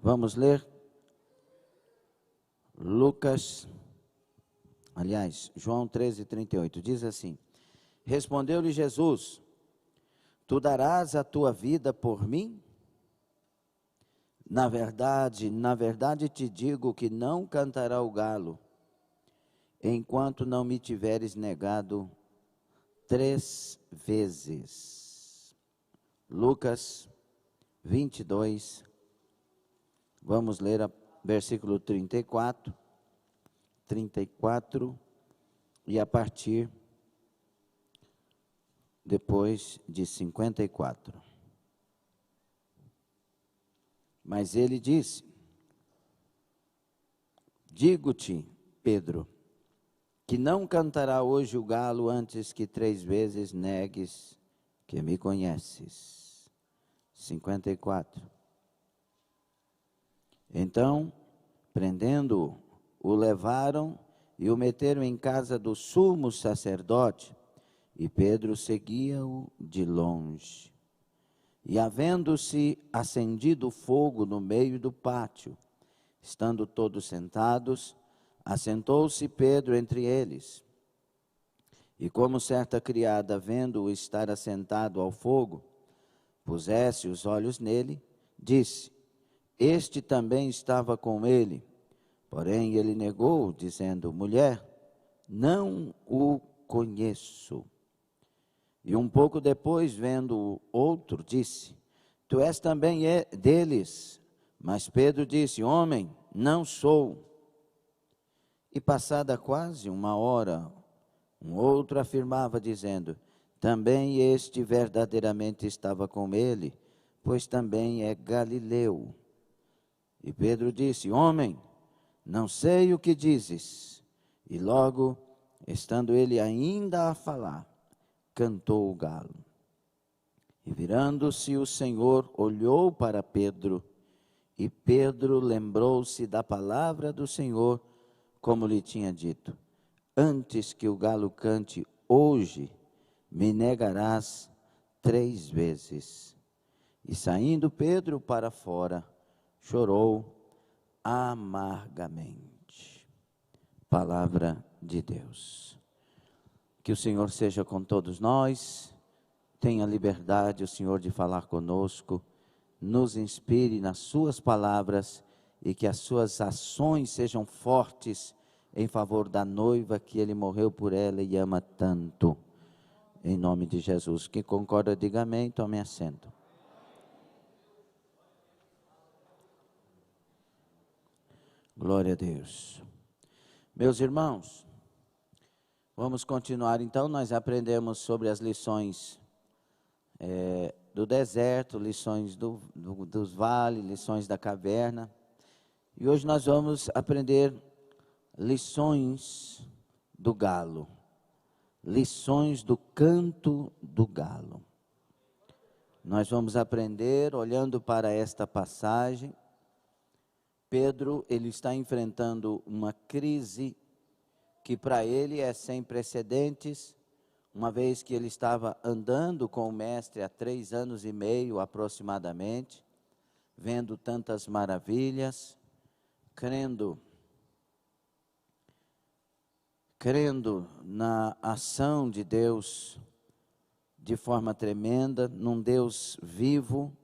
Vamos ler João 13:38, diz assim: Respondeu-lhe Jesus: Tu darás a tua vida por mim? Na verdade te digo que não cantará o galo, enquanto não me tiveres negado 3 vezes. Lucas 22, vamos ler versículo 34 e a partir depois de 54. Mas ele disse: Digo-te, Pedro, que não cantará hoje o galo antes que 3 vezes negues que me conheces. 54. Então, prendendo-o, o levaram e o meteram em casa do sumo sacerdote, e Pedro seguia-o de longe. E havendo-se acendido fogo no meio do pátio, estando todos sentados, assentou-se Pedro entre eles. E como certa criada, vendo-o estar assentado ao fogo, pusesse os olhos nele, disse: Este também estava com ele. Porém ele negou, dizendo: Mulher, não o conheço. E um pouco depois, vendo-o outro, disse: Tu és também deles. Mas Pedro disse: Homem, não sou. E passada quase 1 hora, um outro afirmava, dizendo: Também este verdadeiramente estava com ele, pois também é galileu. E Pedro disse: Homem, não sei o que dizes. E logo, estando ele ainda a falar, cantou o galo. E virando-se o Senhor, olhou para Pedro, e Pedro lembrou-se da palavra do Senhor, como lhe tinha dito: Antes que o galo cante, hoje me negarás 3 vezes. E saindo Pedro para fora, chorou amargamente. Palavra de Deus. Que o Senhor seja com todos nós, tenha liberdade o Senhor de falar conosco, nos inspire nas suas palavras e que as suas ações sejam fortes em favor da noiva que Ele morreu por ela e ama tanto. Em nome de Jesus. Quem concorda, diga amém, tome assento. Glória a Deus. Meus irmãos, vamos continuar então. Nós aprendemos sobre as lições do deserto, lições dos vales, lições da caverna. E hoje nós vamos aprender lições do galo, lições do canto do galo. Nós vamos aprender olhando para esta passagem. Pedro, ele está enfrentando uma crise que para ele é sem precedentes, uma vez que ele estava andando com o mestre há 3 anos e meio aproximadamente, vendo tantas maravilhas, crendo na ação de Deus de forma tremenda, num Deus vivo,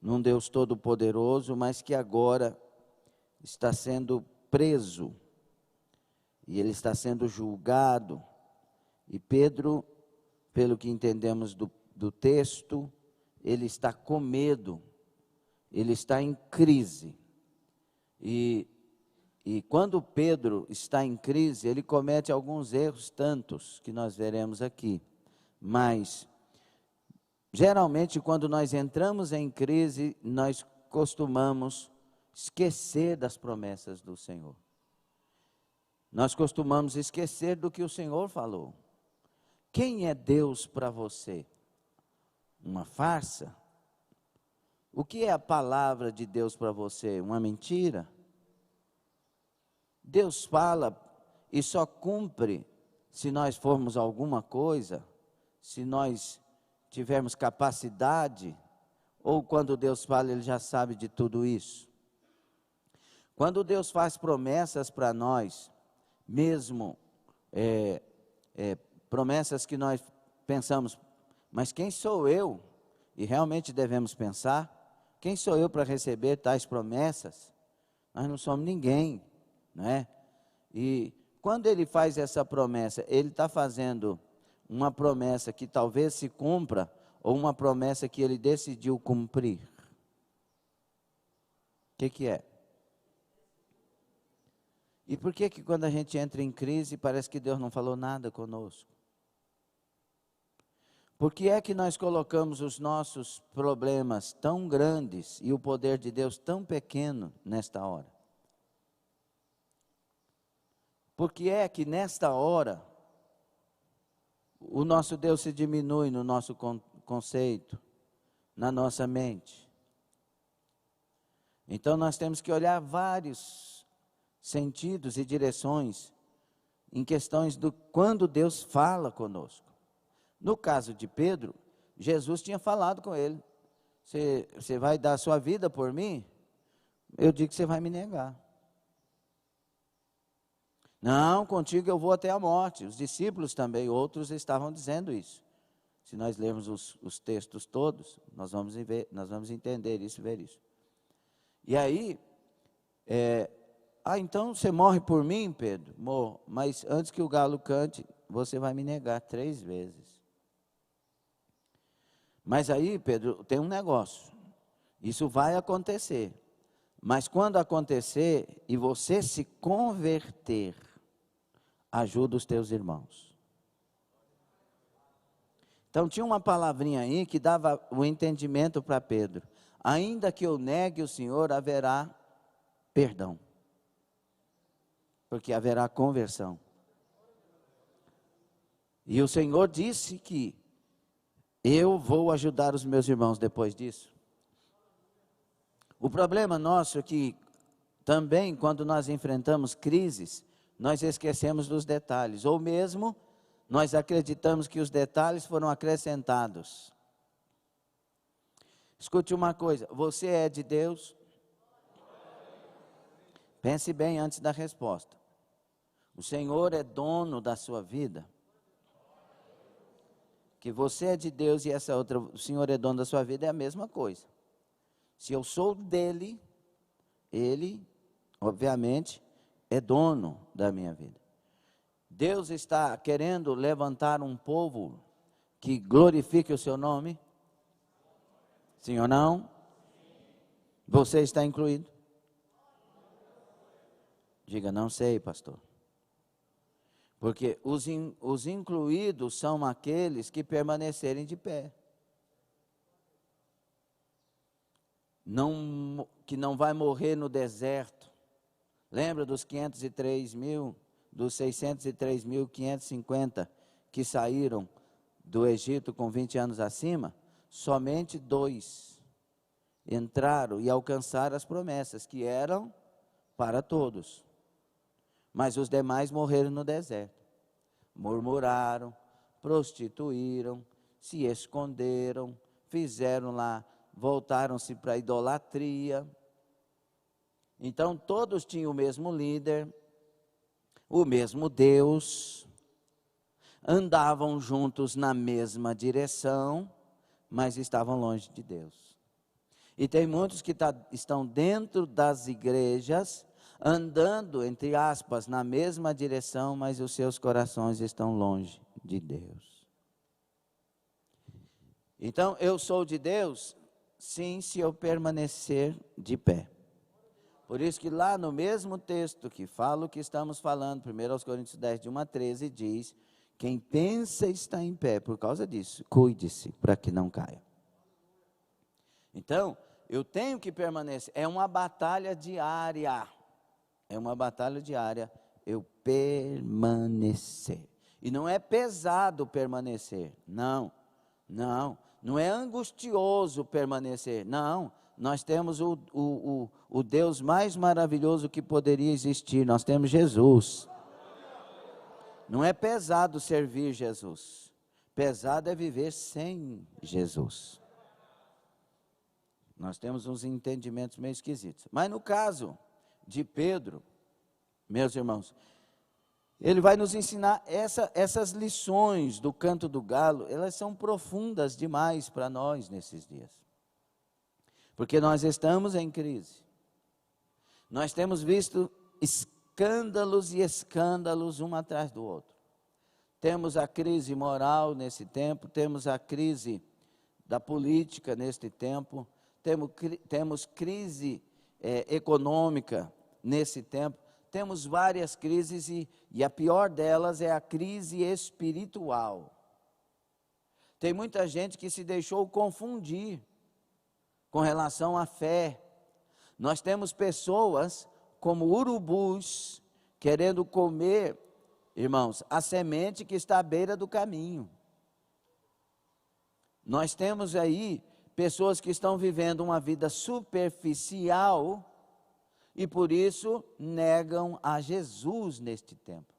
num Deus todo-poderoso, mas que agora está sendo preso, e ele está sendo julgado. E Pedro, pelo que entendemos do texto, ele está com medo, ele está em crise. E quando Pedro está em crise, ele comete alguns erros, tantos que nós veremos aqui. Mas, geralmente, quando nós entramos em crise, nós costumamos esquecer das promessas do Senhor. Nós costumamos esquecer do que o Senhor falou. Quem é Deus para você? Uma farsa? O que é a palavra de Deus para você? Uma mentira? Deus fala e só cumpre se nós formos alguma coisa, se nós tivermos capacidade Ou quando Deus fala, Ele já sabe de tudo isso? Quando Deus faz promessas para nós, mesmo promessas que nós pensamos, mas quem sou eu? E realmente devemos pensar, quem sou eu para receber tais promessas? Nós não somos ninguém, não é? E quando Ele faz essa promessa, Ele está fazendo uma promessa que talvez se cumpra, ou uma promessa que Ele decidiu cumprir? O que é? E por que quando a gente entra em crise, parece que Deus não falou nada conosco? Por que é que nós colocamos os nossos problemas tão grandes e o poder de Deus tão pequeno nesta hora? Por que é que nesta hora o nosso Deus se diminui no nosso conceito, na nossa mente? Então nós temos que olhar vários sentidos e direções em questões do quando Deus fala conosco. No caso de Pedro, Jesus tinha falado com ele: você vai dar a sua vida por mim? Eu digo que você vai me negar. Não, contigo eu vou até a morte. Os discípulos também, outros estavam dizendo isso. Se nós lermos os textos todos, nós vamos entender isso, ver isso. E aí, então você morre por mim, Pedro? Morro, mas antes que o galo cante, você vai me negar 3 vezes. Mas aí, Pedro, tem um negócio. Isso vai acontecer. Mas quando acontecer e você se converter, ajuda os teus irmãos. Então tinha uma palavrinha aí que dava o entendimento para Pedro. Ainda que eu negue o Senhor, haverá perdão. Porque haverá conversão. E o Senhor disse que eu vou ajudar os meus irmãos depois disso. O problema nosso é que também quando nós enfrentamos crises, nós esquecemos dos detalhes, ou mesmo nós acreditamos que os detalhes foram acrescentados. Escute uma coisa, você é de Deus? Pense bem antes da resposta. O Senhor é dono da sua vida? Que você é de Deus e essa outra, o Senhor é dono da sua vida, é a mesma coisa. Se eu sou dele, ele, obviamente, é dono da minha vida. Deus está querendo levantar um povo que glorifique o seu nome? Sim ou não? Você está incluído? Diga, não sei, pastor. Porque os incluídos são aqueles que permanecerem de pé. Que não vai morrer no deserto. Lembra dos 503 mil, dos 603.550 que saíram do Egito com 20 anos acima? Somente 2 entraram e alcançaram as promessas, que eram para todos. Mas os demais morreram no deserto. Murmuraram, prostituíram, se esconderam, fizeram lá, voltaram-se para a idolatria. Então todos tinham o mesmo líder, o mesmo Deus, andavam juntos na mesma direção, mas estavam longe de Deus. E tem muitos que estão dentro das igrejas, andando, entre aspas, na mesma direção, mas os seus corações estão longe de Deus. Então, eu sou de Deus? Sim, se eu permanecer de pé. Por isso que lá no mesmo texto que fala o que estamos falando, 1 Coríntios 10, de 1 a 13, diz: quem pensa está em pé, por causa disso, cuide-se para que não caia. Então, eu tenho que permanecer, é uma batalha diária. É uma batalha diária, eu permanecer. E não é pesado permanecer, não é angustioso permanecer, não. Nós temos o Deus mais maravilhoso que poderia existir, nós temos Jesus. Não é pesado servir Jesus, pesado é viver sem Jesus. Nós temos uns entendimentos meio esquisitos. Mas no caso de Pedro, meus irmãos, ele vai nos ensinar essas lições do canto do galo, elas são profundas demais para nós nesses dias. Porque nós estamos em crise. Nós temos visto escândalos e escândalos um atrás do outro. Temos a crise moral nesse tempo, temos a crise da política neste tempo, temos crise econômica nesse tempo, temos várias crises e a pior delas é a crise espiritual. Tem muita gente que se deixou confundir com relação à fé. Nós temos pessoas como urubus querendo comer, irmãos, a semente que está à beira do caminho. Nós temos aí pessoas que estão vivendo uma vida superficial e por isso negam a Jesus neste tempo.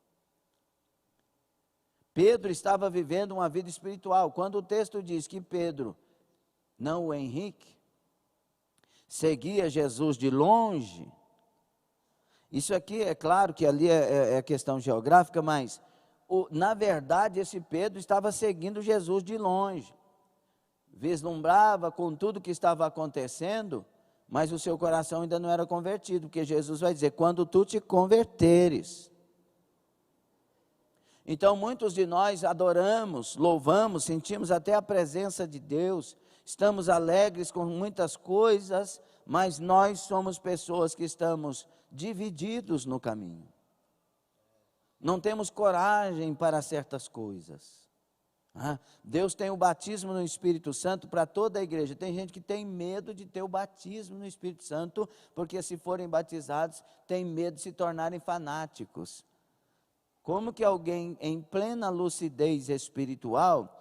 Pedro estava vivendo uma vida espiritual. Quando o texto diz que Pedro, não o Henrique, seguia Jesus de longe, isso aqui é claro que ali é questão geográfica, mas na verdade esse Pedro estava seguindo Jesus de longe, vislumbrava com tudo que estava acontecendo, mas o seu coração ainda não era convertido, porque Jesus vai dizer, quando tu te converteres. Então muitos de nós adoramos, louvamos, sentimos até a presença de Deus, estamos alegres com muitas coisas, mas nós somos pessoas que estamos divididos no caminho. Não temos coragem para certas coisas. Deus tem o batismo no Espírito Santo para toda a igreja. Tem gente que tem medo de ter o batismo no Espírito Santo, porque se forem batizados, tem medo de se tornarem fanáticos. Como que alguém em plena lucidez espiritual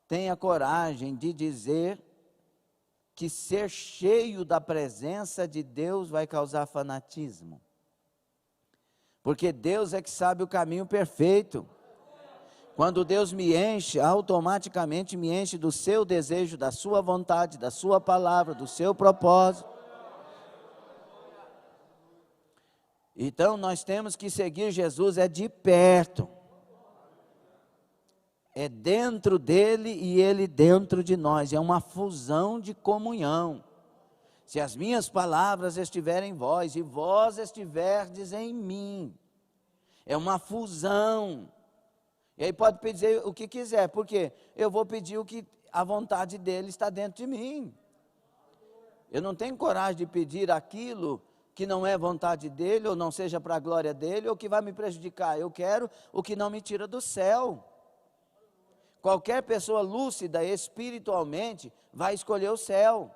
tem a coragem de dizer que ser cheio da presença de Deus vai causar fanatismo? Porque Deus é que sabe o caminho perfeito. Quando Deus me enche, automaticamente me enche do seu desejo, da sua vontade, da sua palavra, do seu propósito. Então nós temos que seguir Jesus de perto. É dentro dele e ele dentro de nós. É uma fusão de comunhão. Se as minhas palavras estiverem em vós e vós estiverdes em mim, é uma fusão. E aí pode pedir o que quiser, porque eu vou pedir o que a vontade dele está dentro de mim. Eu não tenho coragem de pedir aquilo que não é vontade dele, ou não seja para a glória dele, ou que vai me prejudicar. Eu quero o que não me tira do céu. Qualquer pessoa lúcida espiritualmente vai escolher o céu,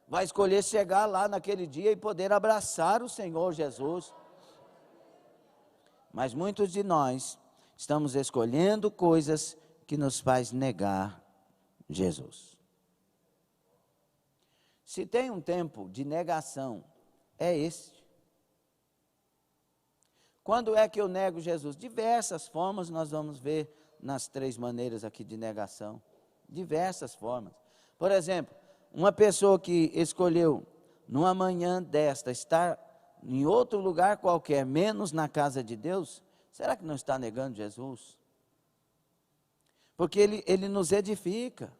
vai escolher chegar lá naquele dia e poder abraçar o Senhor Jesus. Mas muitos de nós estamos escolhendo coisas que nos faz negar Jesus. Se tem um tempo de negação, é este. Quando é que eu nego Jesus? Diversas formas nós vamos ver nas 3 maneiras aqui de negação. Diversas formas. Por exemplo, uma pessoa que escolheu numa manhã desta estar em outro lugar qualquer, menos na casa de Deus, será que não está negando Jesus? Porque ele nos edifica.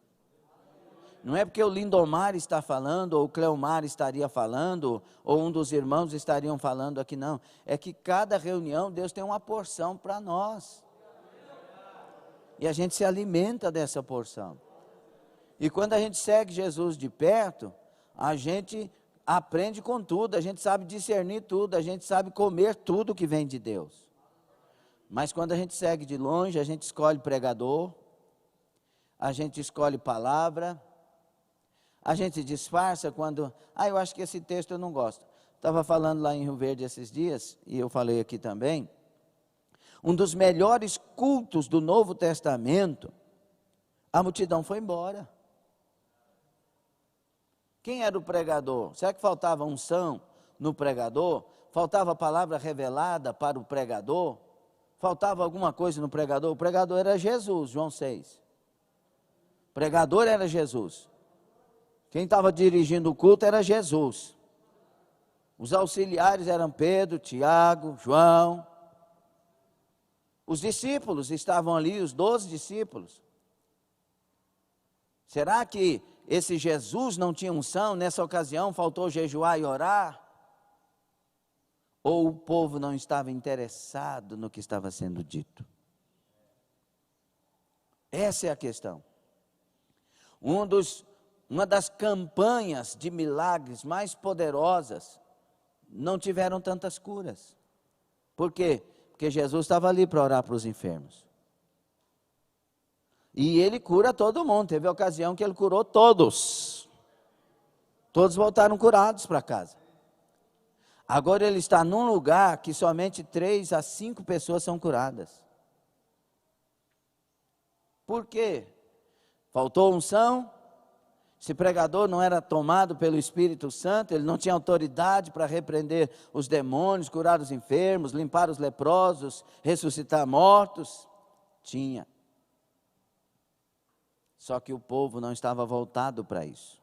Não é porque o Lindomar está falando, ou o Cleomar estaria falando, ou um dos irmãos estariam falando aqui, não. É que cada reunião Deus tem uma porção para nós. E a gente se alimenta dessa porção. E quando a gente segue Jesus de perto, a gente aprende com tudo, a gente sabe discernir tudo, a gente sabe comer tudo que vem de Deus. Mas quando a gente segue de longe, a gente escolhe pregador, a gente escolhe palavra, a gente disfarça quando, eu acho que esse texto eu não gosto. Estava falando lá em Rio Verde esses dias, e eu falei aqui também, um dos melhores cultos do Novo Testamento, a multidão foi embora. Quem era o pregador? Será que faltava unção no pregador? Faltava palavra revelada para o pregador? Faltava alguma coisa no pregador? O pregador era Jesus, João 6. O pregador era Jesus. Quem estava dirigindo o culto era Jesus. Os auxiliares eram Pedro, Tiago, João. Os discípulos estavam ali, os 12 discípulos. Será que esse Jesus não tinha unção? Nessa ocasião faltou jejuar e orar? Ou o povo não estava interessado no que estava sendo dito? Essa é a questão. Uma das campanhas de milagres mais poderosas não tiveram tantas curas. Por quê? Porque Jesus estava ali para orar para os enfermos. E ele cura todo mundo. Teve ocasião que ele curou todos. Todos voltaram curados para casa. Agora ele está num lugar que somente 3 a 5 pessoas são curadas. Por quê? Faltou unção? Esse pregador não era tomado pelo Espírito Santo, ele não tinha autoridade para repreender os demônios, curar os enfermos, limpar os leprosos, ressuscitar mortos? Tinha. Só que o povo não estava voltado para isso.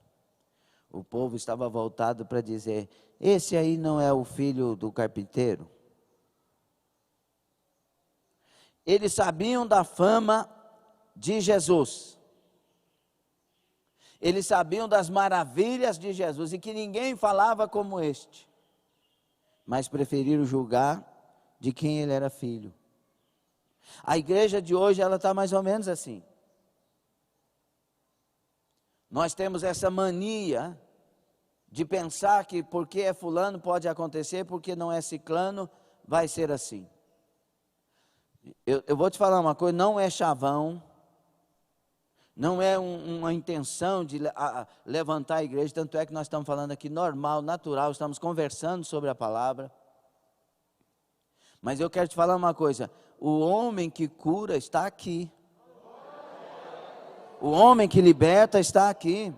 O povo estava voltado para dizer: esse aí não é o filho do carpinteiro? Eles sabiam da fama de Jesus. Eles sabiam das maravilhas de Jesus e que ninguém falava como este. Mas preferiram julgar de quem ele era filho. A igreja de hoje, ela está mais ou menos assim. Nós temos essa mania de pensar que porque é fulano pode acontecer, porque não é ciclano vai ser assim. Eu vou te falar uma coisa, não é chavão, não é uma intenção de levantar a igreja, tanto é que nós estamos falando aqui normal, natural, estamos conversando sobre a palavra. Mas eu quero te falar uma coisa, o homem que cura está aqui. O homem que liberta está aqui.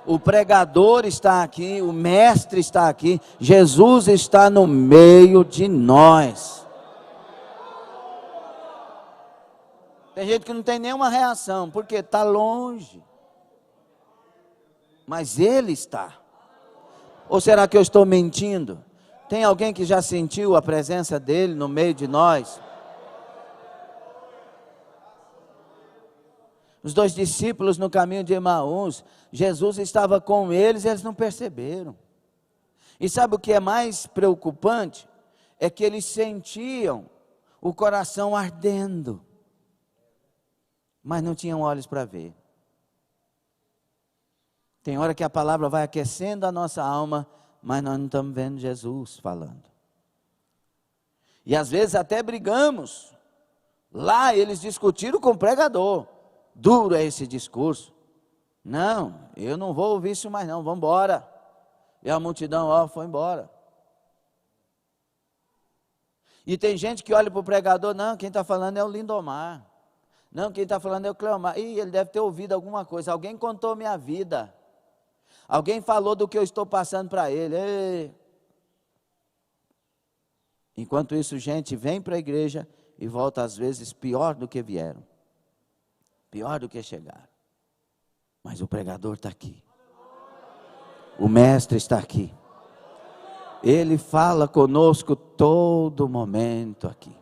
O pregador está aqui, o mestre está aqui, Jesus está no meio de nós. Tem gente que não tem nenhuma reação, porque está longe. Mas Ele está. Ou será que eu estou mentindo? Tem alguém que já sentiu a presença dEle no meio de nós? Os 2 discípulos no caminho de Emaús, Jesus estava com eles e eles não perceberam. E sabe o que é mais preocupante? É que eles sentiam o coração ardendo, mas não tinham olhos para ver. Tem hora que a palavra vai aquecendo a nossa alma, mas nós não estamos vendo Jesus falando. E às vezes até brigamos. Lá eles discutiram com o pregador. Duro é esse discurso. Não, eu não vou ouvir isso mais não, vamos embora. E a multidão, foi embora. E tem gente que olha para o pregador, não, quem está falando é o Lindomar. Não, quem está falando é o Cleomar. Ih, ele deve ter ouvido alguma coisa, alguém contou minha vida. Alguém falou do que eu estou passando para ele. Ei. Enquanto isso, gente vem para a igreja e volta às vezes pior do que vieram. Pior do que chegaram. Mas o pregador está aqui. O mestre está aqui. Ele fala conosco todo momento aqui.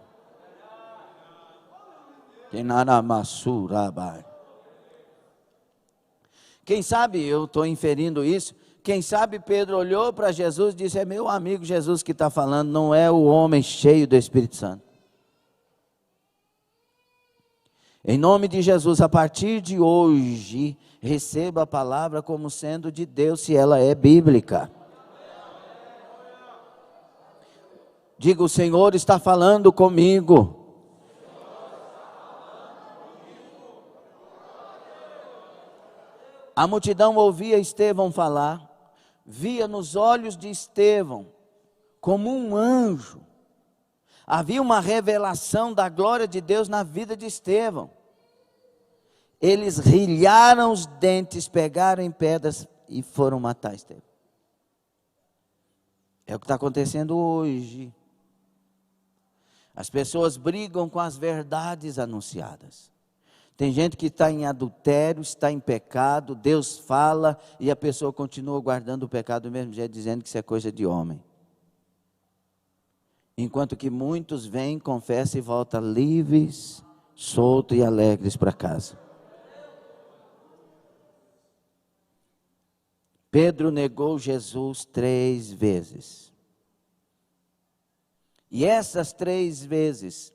Quem sabe, eu estou inferindo isso, quem sabe Pedro olhou para Jesus e disse: é meu amigo Jesus que está falando, não é o homem cheio do Espírito Santo. Em nome de Jesus, a partir de hoje, receba a palavra como sendo de Deus, se ela é bíblica. Diga: o Senhor está falando comigo. A multidão ouvia Estevão falar, via nos olhos de Estevão como um anjo. Havia uma revelação da glória de Deus na vida de Estevão. Eles rilharam os dentes, pegaram em pedras e foram matar Estevão. É o que está acontecendo hoje. As pessoas brigam com as verdades anunciadas. Tem gente que está em adultério, está em pecado, Deus fala e a pessoa continua guardando o pecado do mesmo jeito, dizendo que isso é coisa de homem. Enquanto que muitos vêm, confessam e voltam livres, soltos e alegres para casa. Pedro negou Jesus 3 vezes. E essas 3 vezes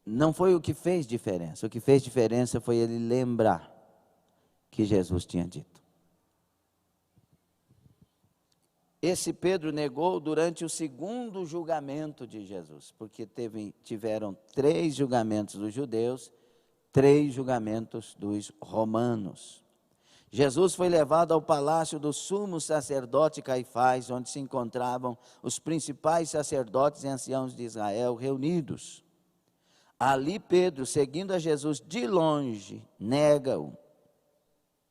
não foi o que fez diferença. O que fez diferença foi ele lembrar que Jesus tinha dito. Esse Pedro negou durante o 2º julgamento de Jesus, porque tiveram 3 julgamentos dos judeus, 3 julgamentos dos romanos. Jesus foi levado ao palácio do sumo sacerdote Caifás, onde se encontravam os principais sacerdotes e anciãos de Israel reunidos. Ali Pedro, seguindo a Jesus de longe, nega-o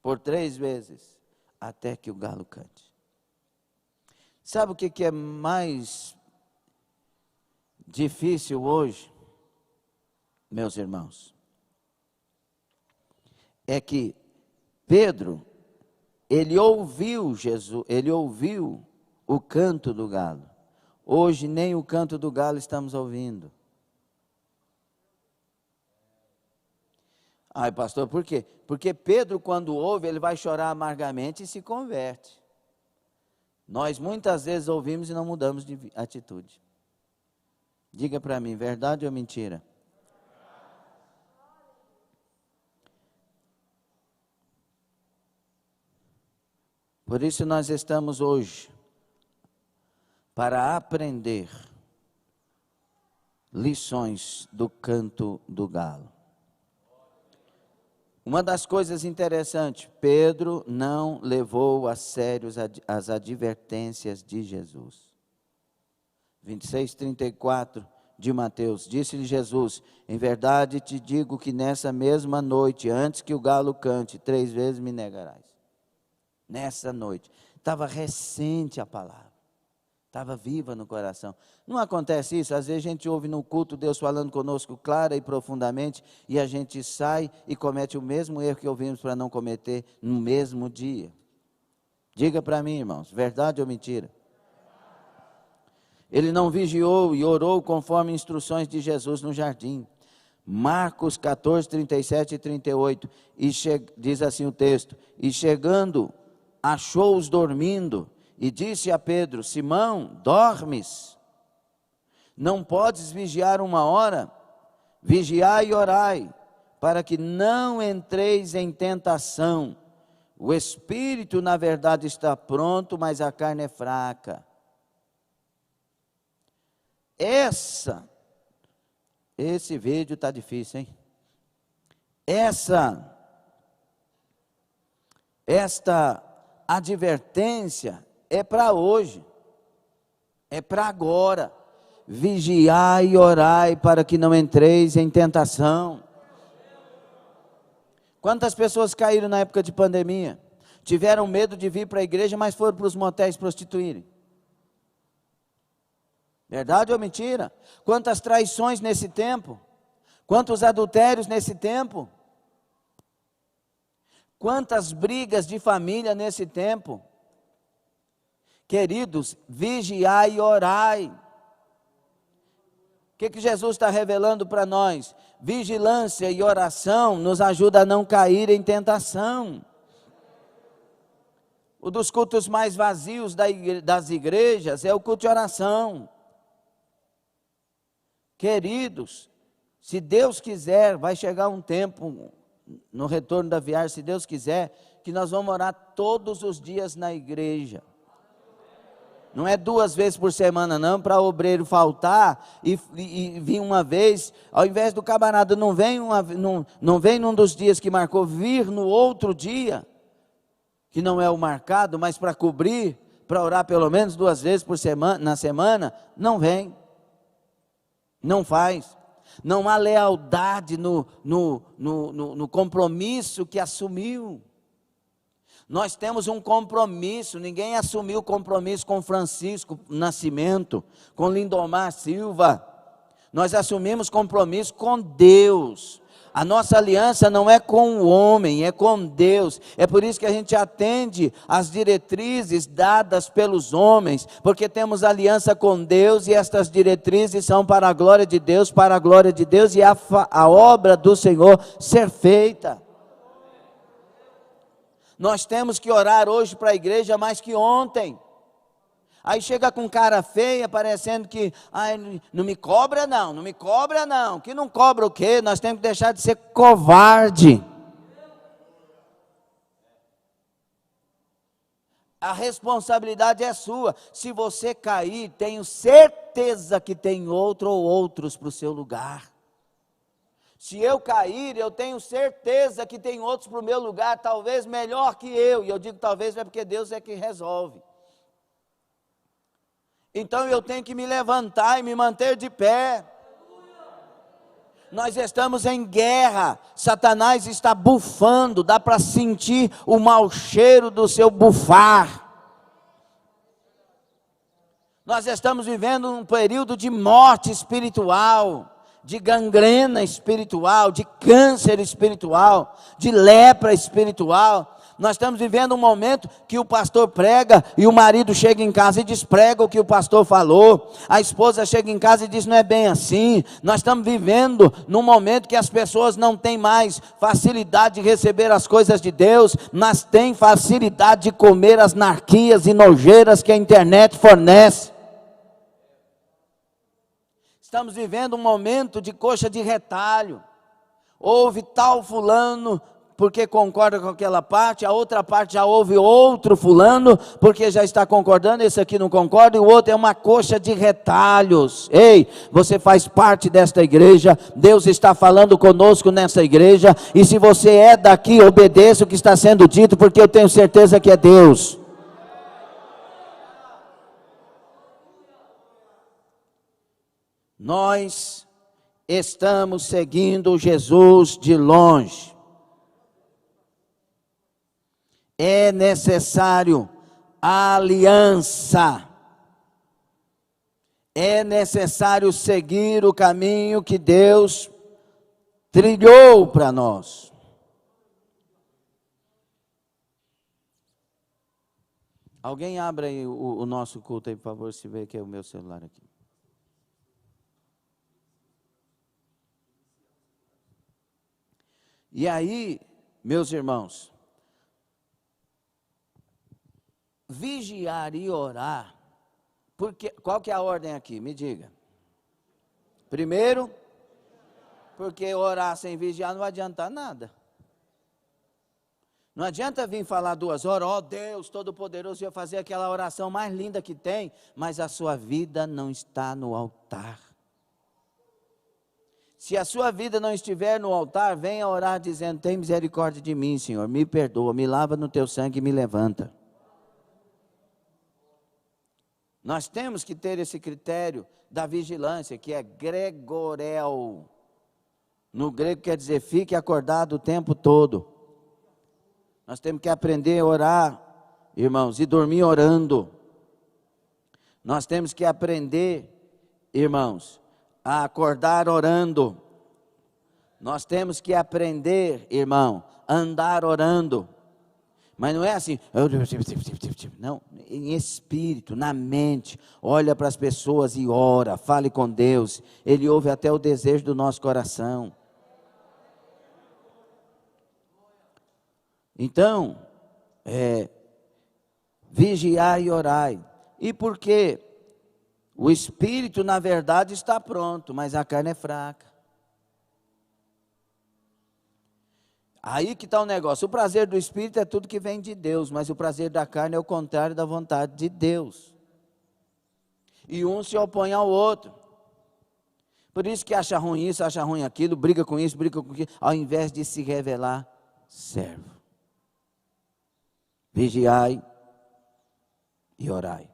por 3 vezes, até que o galo cante. Sabe o que é mais difícil hoje, meus irmãos? É que Pedro, ele ouviu Jesus, ele ouviu o canto do galo. Hoje nem o canto do galo estamos ouvindo. Ai, pastor, por quê? Porque Pedro, quando ouve, ele vai chorar amargamente e se converte. Nós muitas vezes ouvimos e não mudamos de atitude. Diga para mim, verdade ou mentira? Por isso nós estamos hoje para aprender lições do canto do galo. Uma das coisas interessantes, Pedro não levou a sério as advertências de Jesus. 26:34 de Mateus, disse-lhe Jesus: em verdade te digo que nessa mesma noite, antes que o galo cante, 3 vezes me negarás. Nessa noite, estava recente a palavra, estava viva no coração. Não acontece isso? Às vezes a gente ouve no culto Deus falando conosco clara e profundamente, e a gente sai e comete o mesmo erro que ouvimos para não cometer no mesmo dia. Diga para mim, irmãos, verdade ou mentira? Ele não vigiou e orou conforme instruções de Jesus no jardim. Marcos 14, 37 e 38, diz assim o texto: e chegando, achou-os dormindo, e disse a Pedro: Simão, dormes? Não podes vigiar 1 hora? Vigiai e orai, para que não entreis em tentação. O espírito, na verdade, está pronto, mas a carne é fraca. Esse vídeo está difícil, hein? Esta advertência é para hoje, é para agora. Vigiai e orai para que não entreis em tentação. Quantas pessoas caíram na época de pandemia? Tiveram medo de vir para a igreja, mas foram para os motéis prostituírem. Verdade ou mentira? Quantas traições nesse tempo? Quantos adultérios nesse tempo? Quantas brigas de família nesse tempo? Queridos, vigiai e orai. O que Jesus está revelando para nós? Vigilância e oração nos ajuda a não cair em tentação. Um dos cultos mais vazios das igrejas é o culto de oração. Queridos, se Deus quiser, vai chegar um tempo, no retorno da viagem, se Deus quiser, que nós vamos orar todos os dias na igreja. Não é 2 vezes por semana não, para o obreiro faltar e vir uma vez, ao invés do camarada não vem num dos dias que marcou, vir no outro dia, que não é o marcado, mas para cobrir, para orar pelo menos 2 vezes por semana, na semana, não vem. Não faz, não há lealdade no compromisso que assumiu. Nós temos um compromisso, ninguém assumiu o compromisso com Francisco Nascimento, com Lindomar Silva. Nós assumimos compromisso com Deus. A nossa aliança não é com o homem, é com Deus. É por isso que a gente atende às diretrizes dadas pelos homens, porque temos aliança com Deus e estas diretrizes são para a glória de Deus, para a glória de Deus e a obra do Senhor ser feita. Nós temos que orar hoje para a igreja mais que ontem. Aí chega com cara feia, parecendo que, não me cobra não, não me cobra não, que não cobra o quê? Nós temos que deixar de ser covarde. A responsabilidade é sua. Se você cair, tenho certeza que tem outro ou outros para o seu lugar. Se eu cair, eu tenho certeza que tem outros para o meu lugar, talvez melhor que eu. E eu digo talvez é porque Deus é que resolve. Então eu tenho que me levantar e me manter de pé. Nós estamos em guerra. Satanás está bufando, dá para sentir o mau cheiro do seu bufar. Nós estamos vivendo um período de morte espiritual, de gangrena espiritual, de câncer espiritual, de lepra espiritual. Nós estamos vivendo um momento que o pastor prega e o marido chega em casa e desprega o que o pastor falou. A esposa chega em casa e diz, não é bem assim. Nós estamos vivendo num momento que as pessoas não têm mais facilidade de receber as coisas de Deus, mas têm facilidade de comer as narquias e nojeiras que a internet fornece. Estamos vivendo um momento de coxa de retalho. Houve tal fulano porque concorda com aquela parte, a outra parte já houve outro fulano, porque já está concordando, esse aqui não concorda, e o outro é uma coxa de retalhos. Ei, você faz parte desta igreja, Deus está falando conosco nessa igreja, e se você é daqui, obedeça o que está sendo dito, porque eu tenho certeza que é Deus. Nós estamos seguindo Jesus de longe. É necessário aliança. É necessário seguir o caminho que Deus trilhou para nós. Alguém abra aí o nosso culto aí, por favor, se vê que é o meu celular aqui. E aí, meus irmãos, vigiar e orar, porque, qual que é a ordem aqui? Me diga. Primeiro, porque orar sem vigiar não vai adiantar nada. Não adianta vir falar 2 horas, ó Deus Todo-Poderoso, ia fazer aquela oração mais linda que tem, mas a sua vida não está no altar. Se a sua vida não estiver no altar, venha orar dizendo, tem misericórdia de mim, Senhor, me perdoa, me lava no teu sangue e me levanta. Nós temos que ter esse critério da vigilância, que é gregorel. No grego quer dizer, fique acordado o tempo todo. Nós temos que aprender a orar, irmãos, e dormir orando. Nós temos que aprender, irmãos, a acordar orando. Nós temos que aprender, irmão, a andar orando. Mas não é assim, não, em espírito, na mente, olha para as pessoas e ora, fale com Deus, Ele ouve até o desejo do nosso coração. Então, vigiai e orai. E por quê? O espírito, na verdade, está pronto, mas a carne é fraca. Aí que está o negócio. O prazer do espírito é tudo que vem de Deus, mas o prazer da carne é o contrário da vontade de Deus. E um se opõe ao outro. Por isso que acha ruim isso, acha ruim aquilo, briga com isso, briga com aquilo, ao invés de se revelar servo. Vigiai e orai.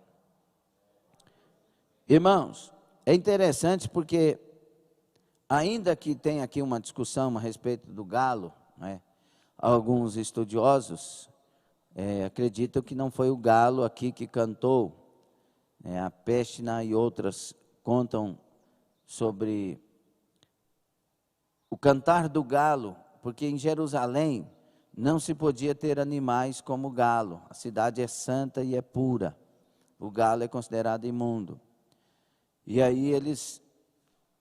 Irmãos, é interessante porque, ainda que tenha aqui uma discussão a respeito do galo, né, alguns estudiosos acreditam que não foi o galo aqui que cantou. A Peshna e outras contam sobre o cantar do galo, porque em Jerusalém não se podia ter animais como o galo. A cidade é santa e é pura. O galo é considerado imundo. E aí eles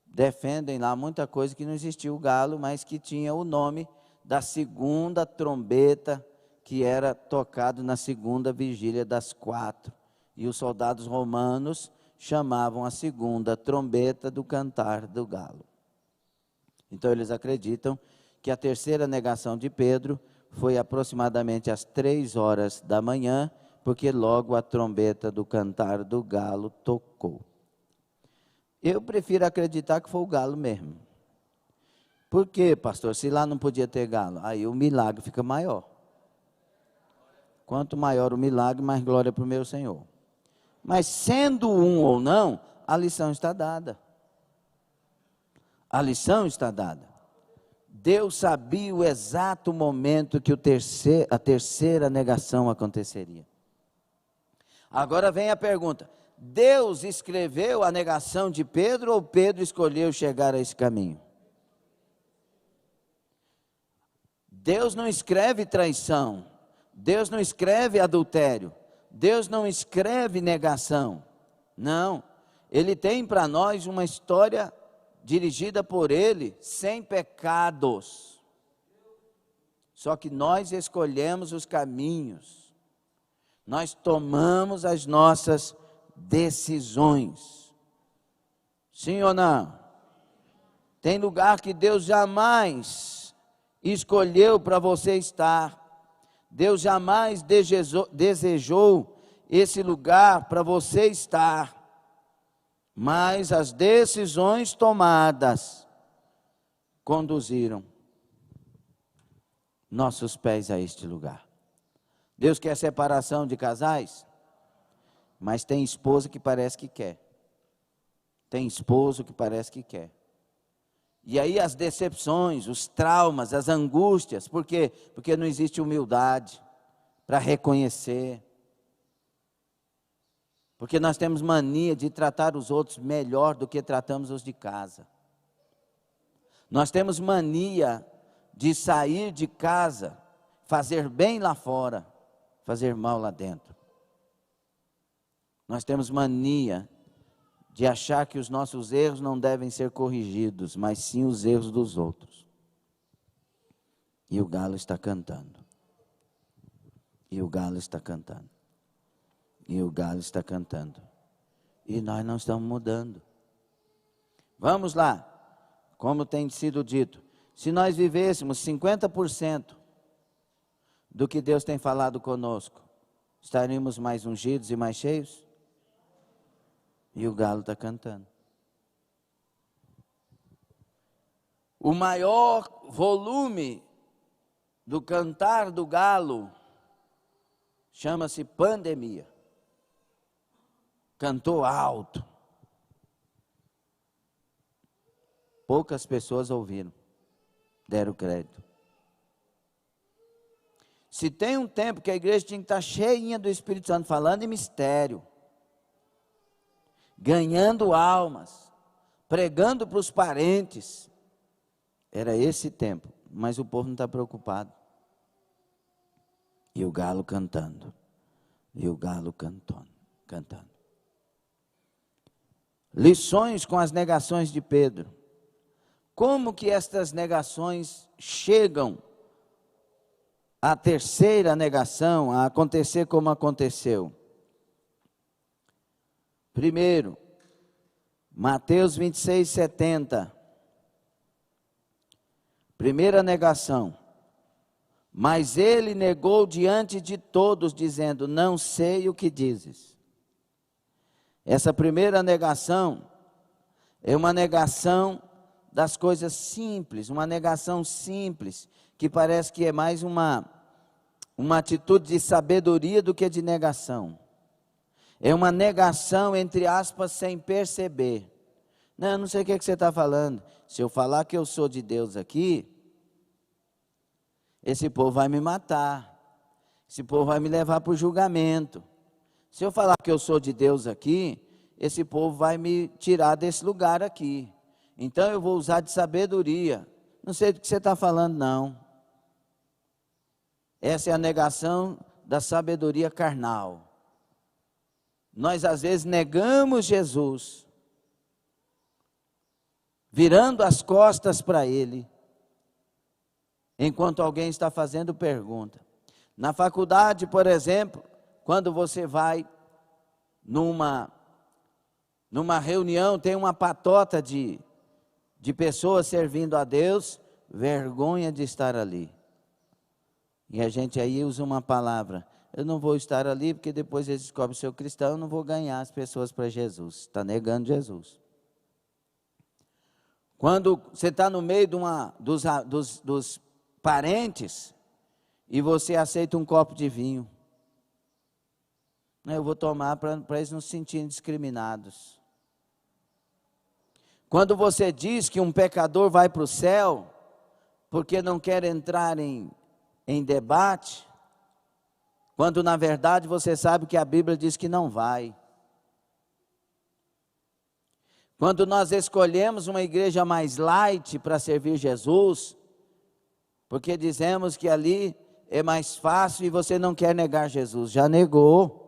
defendem lá muita coisa que não existia o galo, mas que tinha o nome da segunda trombeta que era tocado na segunda vigília das 4. E os soldados romanos chamavam a segunda trombeta do cantar do galo. Então eles acreditam que a terceira negação de Pedro foi aproximadamente às 3 horas da manhã, porque logo a trombeta do cantar do galo tocou. Eu prefiro acreditar que foi o galo mesmo. Por quê, pastor? Se lá não podia ter galo, aí o milagre fica maior. Quanto maior o milagre, mais glória para o meu Senhor. Mas sendo um ou não, a lição está dada. A lição está dada. Deus sabia o exato momento que a terceira negação aconteceria. Agora vem a pergunta: Deus escreveu a negação de Pedro ou Pedro escolheu chegar a esse caminho? Deus não escreve traição, Deus não escreve adultério, Deus não escreve negação. Não, Ele tem para nós uma história dirigida por Ele, sem pecados. Só que nós escolhemos os caminhos, nós tomamos as nossas decisões. Sim ou não? Tem lugar que Deus jamais escolheu para você estar. Deus jamais desejou esse lugar para você estar. Mas as decisões tomadas conduziram nossos pés a este lugar. Deus quer separação de casais, mas tem esposa que parece que quer. Tem esposo que parece que quer. E aí as decepções, os traumas, as angústias, por quê? Porque não existe humildade para reconhecer. Porque nós temos mania de tratar os outros melhor do que tratamos os de casa. Nós temos mania de sair de casa, fazer bem lá fora, fazer mal lá dentro. Nós temos mania de achar que os nossos erros não devem ser corrigidos, mas sim os erros dos outros. E o galo está cantando. E o galo está cantando. E o galo está cantando. E nós não estamos mudando. Vamos lá. Como tem sido dito, se nós vivêssemos 50% do que Deus tem falado conosco, estaríamos mais ungidos e mais cheios? E o galo está cantando. O maior volume do cantar do galo chama-se pandemia. Cantou alto. Poucas pessoas ouviram, deram crédito. Se tem um tempo que a igreja tinha que estar cheinha do Espírito Santo, falando em mistério, ganhando almas, pregando para os parentes, era esse tempo, mas o povo não está preocupado. E o galo cantando, e o galo cantando. Lições com as negações de Pedro. Como que estas negações chegam à terceira negação, a acontecer como aconteceu? Primeiro, Mateus 26, 70. Primeira negação. Mas ele negou diante de todos, dizendo: não sei o que dizes. Essa primeira negação é uma negação das coisas simples, uma negação simples, que parece que é mais uma atitude de sabedoria do que de negação. É uma negação, entre aspas, sem perceber. Não, eu não sei o que você está falando. Se eu falar que eu sou de Deus aqui, esse povo vai me matar. Esse povo vai me levar para o julgamento. Se eu falar que eu sou de Deus aqui, esse povo vai me tirar desse lugar aqui. Então eu vou usar de sabedoria. Não sei do que você está falando, não. Essa é a negação da sabedoria carnal. Nós às vezes negamos Jesus, virando as costas para Ele, enquanto alguém está fazendo pergunta. Na faculdade, por exemplo, quando você vai numa reunião, tem uma patota de pessoas servindo a Deus, vergonha de estar ali. E a gente aí usa uma palavra: eu não vou estar ali porque depois eles descobrem que sou cristão, eu não vou ganhar as pessoas para Jesus. Está negando Jesus. Quando você está no meio dos parentes e você aceita um copo de vinho, eu vou tomar para eles não se sentirem discriminados. Quando você diz que um pecador vai para o céu porque não quer entrar em debate, quando na verdade você sabe que a Bíblia diz que não vai. Quando nós escolhemos uma igreja mais light para servir Jesus, porque dizemos que ali é mais fácil e você não quer negar Jesus, já negou.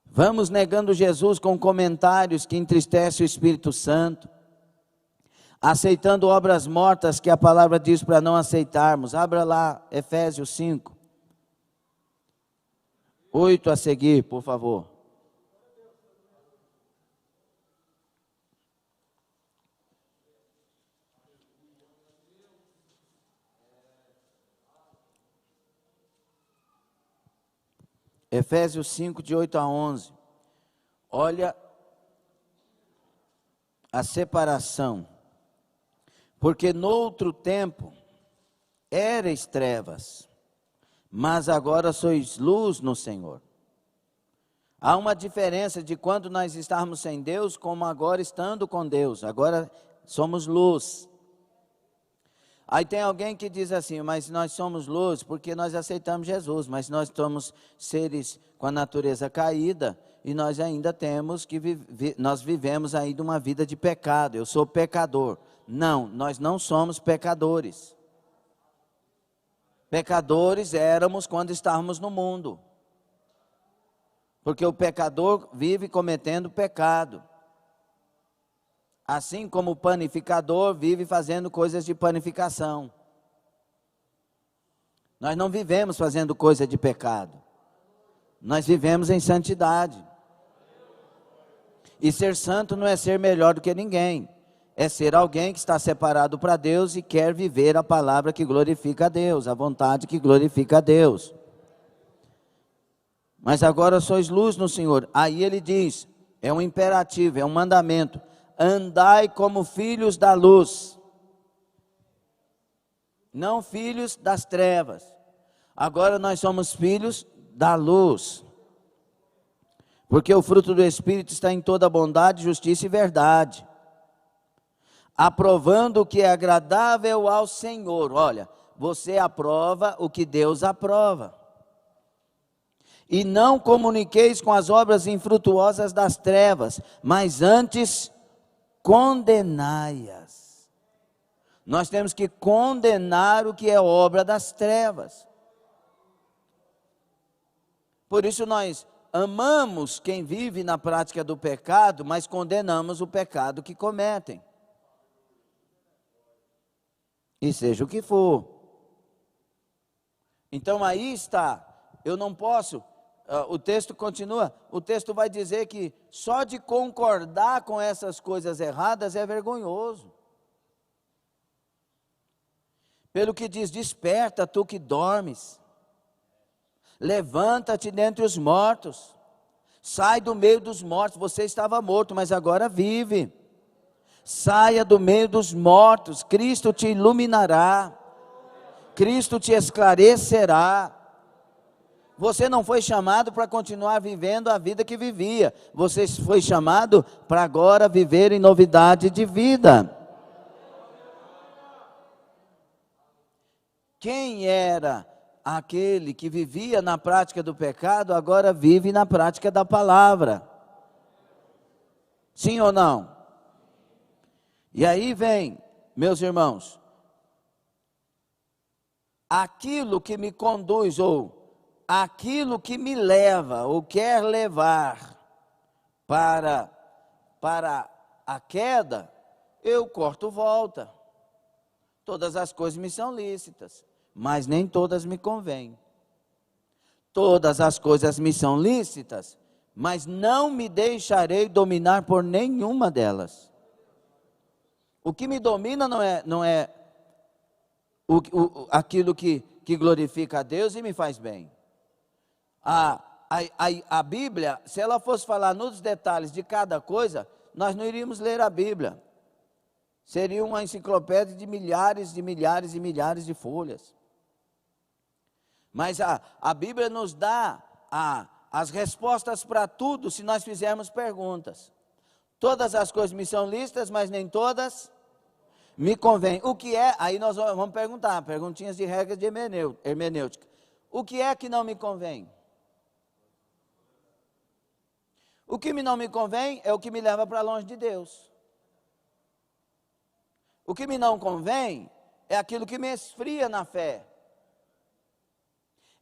Vamos negando Jesus com comentários que entristecem o Espírito Santo, aceitando obras mortas que a palavra diz para não aceitarmos. Abra lá Efésios 5, 8 a seguir, por favor. Efésios 5, de 8 a 11. Olha a separação. Porque noutro tempo erais trevas, mas agora sois luz no Senhor. Há uma diferença de quando nós estávamos sem Deus, como agora estando com Deus. Agora somos luz. Aí tem alguém que diz assim: mas nós somos luz porque nós aceitamos Jesus, mas nós somos seres com a natureza caída e nós ainda temos que nós vivemos ainda uma vida de pecado. Eu sou pecador. Não, nós não somos pecadores. Pecadores éramos quando estávamos no mundo, porque o pecador vive cometendo pecado. Assim como o panificador vive fazendo coisas de panificação. Nós não vivemos fazendo coisa de pecado. Nós vivemos em santidade. E ser santo não é ser melhor do que ninguém. É ser alguém que está separado para Deus e quer viver a palavra que glorifica a Deus, a vontade que glorifica a Deus. Mas agora sois luz no Senhor. Aí ele diz, é um imperativo, é um mandamento: andai como filhos da luz, não filhos das trevas. Agora nós somos filhos da luz, porque o fruto do Espírito está em toda bondade, justiça e verdade, aprovando o que é agradável ao Senhor. Olha, você aprova o que Deus aprova. E não comuniqueis com as obras infrutuosas das trevas, mas antes condenai-as. Nós temos que condenar o que é obra das trevas. Por isso nós amamos quem vive na prática do pecado, mas condenamos o pecado que cometem. E seja o que for. Então aí está, eu não posso, o texto continua, o texto vai dizer que só de concordar com essas coisas erradas é vergonhoso. Pelo que diz, desperta tu que dormes, levanta-te dentre os mortos, sai do meio dos mortos. Você estava morto, mas agora vive. Saia do meio dos mortos, Cristo te iluminará, Cristo te esclarecerá. Você não foi chamado para continuar vivendo a vida que vivia, você foi chamado para agora viver em novidade de vida. Quem era aquele que vivia na prática do pecado, agora vive na prática da palavra. Sim ou não? E aí vem meus irmãos, aquilo que me conduz, ou aquilo que me leva, ou quer levar para a queda, eu corto volta. Todas as coisas me são lícitas, mas nem todas me convêm. Todas as coisas me são lícitas, mas não me deixarei dominar por nenhuma delas. O que me domina não é aquilo que glorifica a Deus e me faz bem. A Bíblia, se ela fosse falar nos detalhes de cada coisa, nós não iríamos ler a Bíblia. Seria uma enciclopédia de milhares e milhares e milhares de folhas. Mas a Bíblia nos dá as respostas para tudo se nós fizermos perguntas. Todas as coisas me são lícitas, mas nem todas me convêm. O que é? Aí nós vamos perguntar, perguntinhas de regras de hermenêutica. O que é que não me convém? O que não me convém é o que me leva para longe de Deus. O que me não convém é aquilo que me esfria na fé.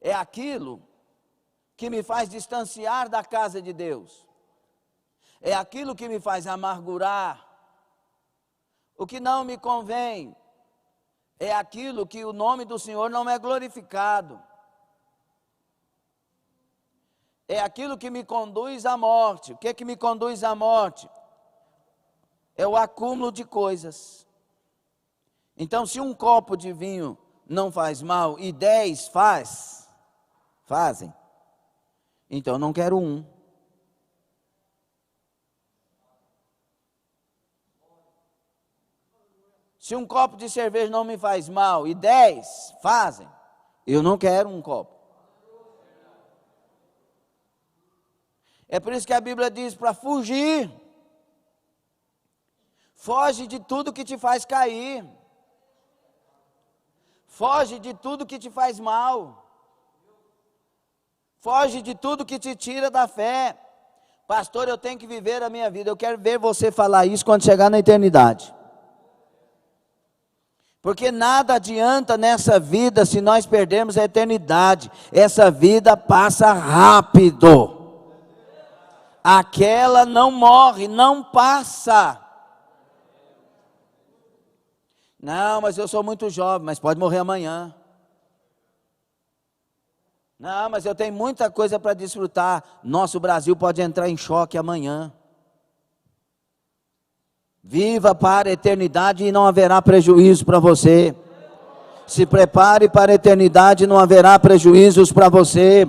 É aquilo que me faz distanciar da casa de Deus. É aquilo que me faz amargurar. O que não me convém é aquilo que o nome do Senhor não é glorificado. É aquilo que me conduz à morte. O que é que me conduz à morte? É o acúmulo de coisas. Então, se um copo de vinho não faz mal e 10 fazem, então eu não quero um. Se um copo de cerveja não me faz mal e 10 fazem, eu não quero um copo. É por isso que a Bíblia diz para fugir. Foge de tudo que te faz cair. Foge de tudo que te faz mal. Foge de tudo que te tira da fé. Pastor, eu tenho que viver a minha vida. Eu quero ver você falar isso quando chegar na eternidade. Porque nada adianta nessa vida se nós perdermos a eternidade. Essa vida passa rápido. Aquela não morre, não passa. Não, mas eu sou muito jovem, mas pode morrer amanhã. Não, mas eu tenho muita coisa para desfrutar. Nosso Brasil pode entrar em choque amanhã. Viva para a eternidade e não haverá prejuízo para você. Se prepare para a eternidade e não haverá prejuízos para você.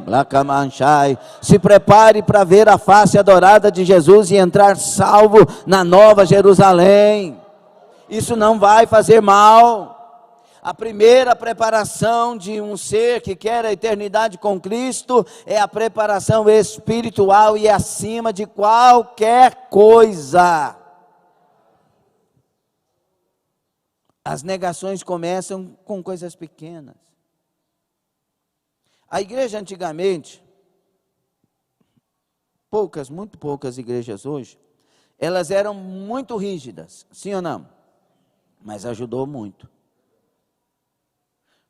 Se prepare para ver a face adorada de Jesus e entrar salvo na Nova Jerusalém. Isso não vai fazer mal. A primeira preparação de um ser que quer a eternidade com Cristo é a preparação espiritual e acima de qualquer coisa. As negações começam com coisas pequenas. A igreja antigamente, muito poucas igrejas hoje, elas eram muito rígidas, sim ou não? Mas ajudou muito.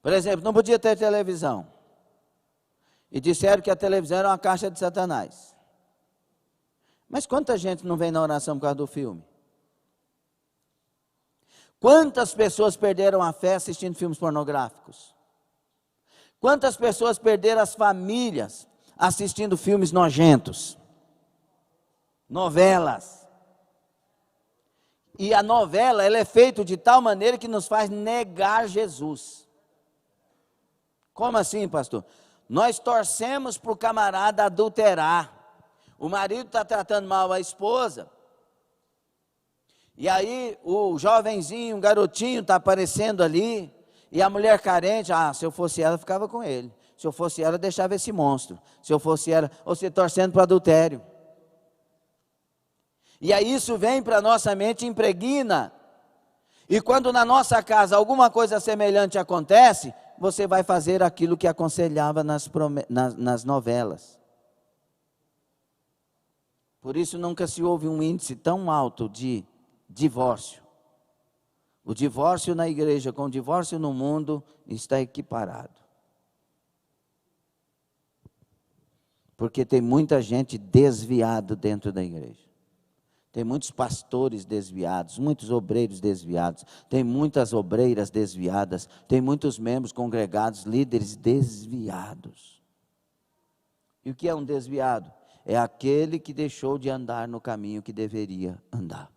Por exemplo, não podia ter televisão. E disseram que a televisão era uma caixa de Satanás. Mas quanta gente não vem na oração por causa do filme? Quantas pessoas perderam a fé assistindo filmes pornográficos? Quantas pessoas perderam as famílias assistindo filmes nojentos? Novelas. E a novela, ela é feita de tal maneira que nos faz negar Jesus. Como assim, pastor? Nós torcemos para o camarada adulterar. O marido está tratando mal a esposa. E aí o jovenzinho, um garotinho está aparecendo ali. E a mulher carente, se eu fosse ela, ficava com ele. Se eu fosse ela, deixava esse monstro. Se eu fosse ela, você torcendo para o adultério. E aí isso vem para a nossa mente, impregna. E quando na nossa casa alguma coisa semelhante acontece, você vai fazer aquilo que aconselhava nas novelas. Por isso nunca se houve um índice tão alto de divórcio. O divórcio na igreja com o divórcio no mundo está equiparado. Porque tem muita gente desviada dentro da igreja. Tem muitos pastores desviados, muitos obreiros desviados, tem muitas obreiras desviadas, tem muitos membros congregados, líderes desviados. E o que é um desviado? É aquele que deixou de andar no caminho que deveria andar.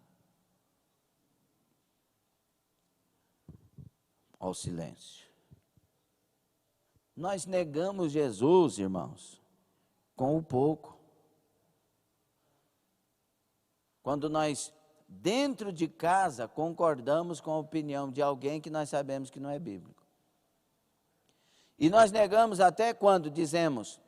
Ao silêncio. Nós negamos Jesus, irmãos, com o pouco. Quando nós, dentro de casa, concordamos com a opinião de alguém que nós sabemos que não é bíblico. E nós negamos até quando dizemos,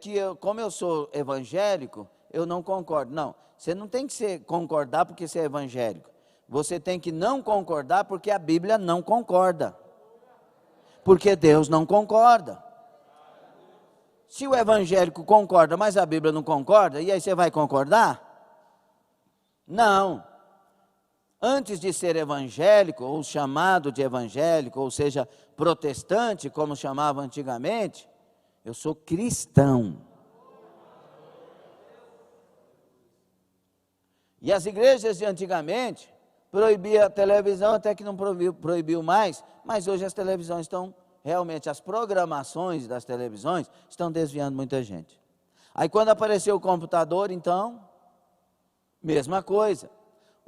que como eu sou evangélico, eu não concordo. Não, você não tem que concordar porque você é evangélico. Você tem que não concordar porque a Bíblia não concorda. Porque Deus não concorda. Se o evangélico concorda, mas a Bíblia não concorda, e aí você vai concordar? Não. Antes de ser evangélico, ou chamado de evangélico, ou seja, protestante, como chamava antigamente, eu sou cristão. E as igrejas de antigamente proibia a televisão, até que não proibiu mais, mas hoje as televisões estão, realmente as programações das televisões estão desviando muita gente. Aí quando apareceu o computador, então, mesma coisa.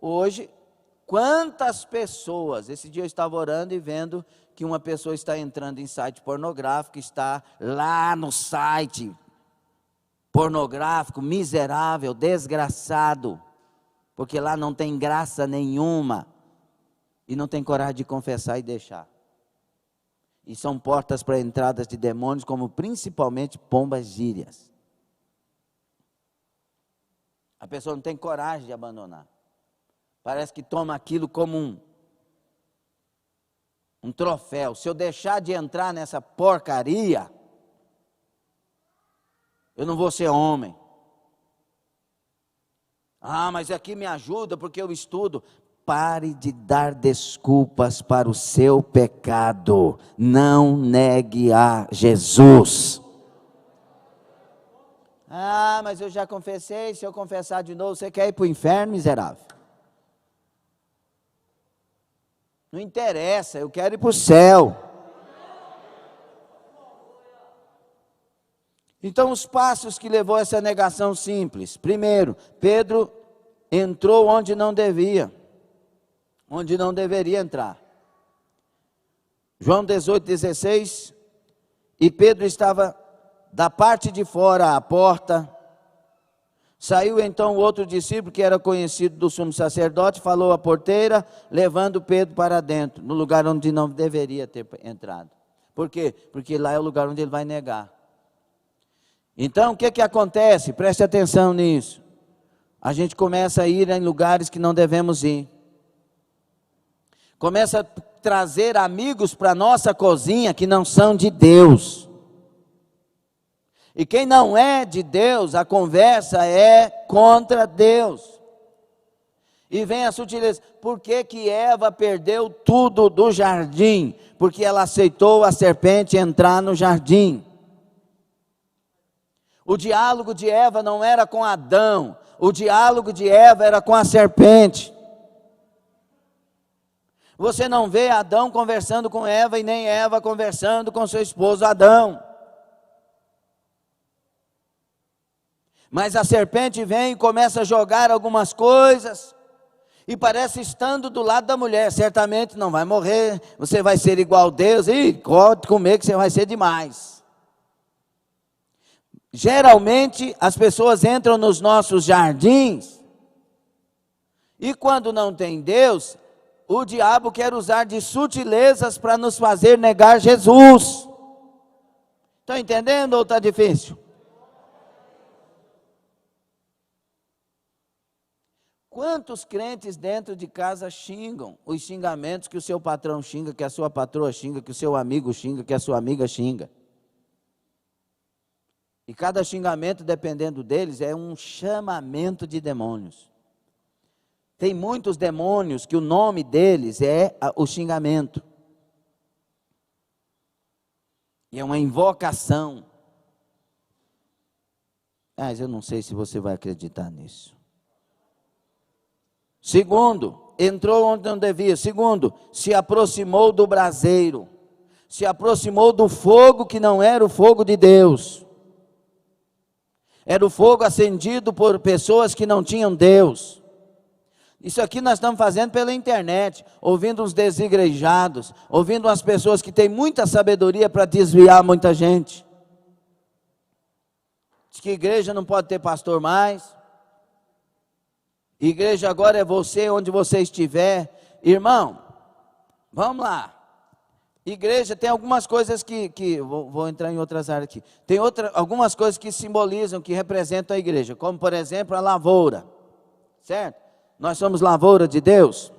Hoje, quantas pessoas, esse dia eu estava orando e vendo que uma pessoa está entrando em site pornográfico, está lá no site pornográfico, miserável, desgraçado, porque lá não tem graça nenhuma, e não tem coragem de confessar e deixar. E são portas para entradas de demônios, como principalmente pombas gírias. A pessoa não tem coragem de abandonar. Parece que toma aquilo como um troféu. Se eu deixar de entrar nessa porcaria, eu não vou ser homem. Ah, mas aqui me ajuda porque eu estudo. Pare de dar desculpas para o seu pecado. Não negue a Jesus. Ah, mas eu já confessei, se eu confessar de novo, você quer ir para o inferno, miserável? Não interessa, eu quero ir para o céu. Então, os passos que levou a essa negação simples. Primeiro, Pedro entrou onde não devia, onde não deveria entrar. João 18:16, e Pedro estava da parte de fora à porta. Saiu então o outro discípulo, que era conhecido do sumo sacerdote, falou à porteira, levando Pedro para dentro, no lugar onde não deveria ter entrado. Por quê? Porque lá é o lugar onde ele vai negar. Então, o que acontece? Preste atenção nisso. A gente começa a ir em lugares que não devemos ir. Começa a trazer amigos para a nossa cozinha que não são de Deus. E quem não é de Deus, a conversa é contra Deus. E vem a sutileza. Por que Eva perdeu tudo do jardim? Porque ela aceitou a serpente entrar no jardim. O diálogo de Eva não era com Adão, o diálogo de Eva era com a serpente. Você não vê Adão conversando com Eva e nem Eva conversando com seu esposo Adão. Mas a serpente vem e começa a jogar algumas coisas, e parece estando do lado da mulher, certamente não vai morrer, você vai ser igual a Deus, e pode comer que você vai ser demais. Geralmente as pessoas entram nos nossos jardins, e quando não tem Deus, o diabo quer usar de sutilezas para nos fazer negar Jesus. Estão entendendo ou está difícil? Quantos crentes dentro de casa xingam os xingamentos que o seu patrão xinga, que a sua patroa xinga, que o seu amigo xinga, que a sua amiga xinga? E cada xingamento, dependendo deles, é um chamamento de demônios. Tem muitos demônios que o nome deles é o xingamento. E é uma invocação. Mas eu não sei se você vai acreditar nisso. Segundo, entrou onde não devia. Segundo, se aproximou do braseiro. Se aproximou do fogo que não era o fogo de Deus. Era o fogo acendido por pessoas que não tinham Deus. Isso aqui nós estamos fazendo pela internet, ouvindo os desigrejados, ouvindo umas pessoas que têm muita sabedoria para desviar muita gente. Diz que igreja não pode ter pastor mais. Igreja agora é você, onde você estiver. Irmão, vamos lá. Igreja tem algumas coisas que vou entrar em outras áreas aqui. Tem algumas coisas que simbolizam, que representam a igreja, como por exemplo a lavoura, certo? Nós somos lavoura de Deus?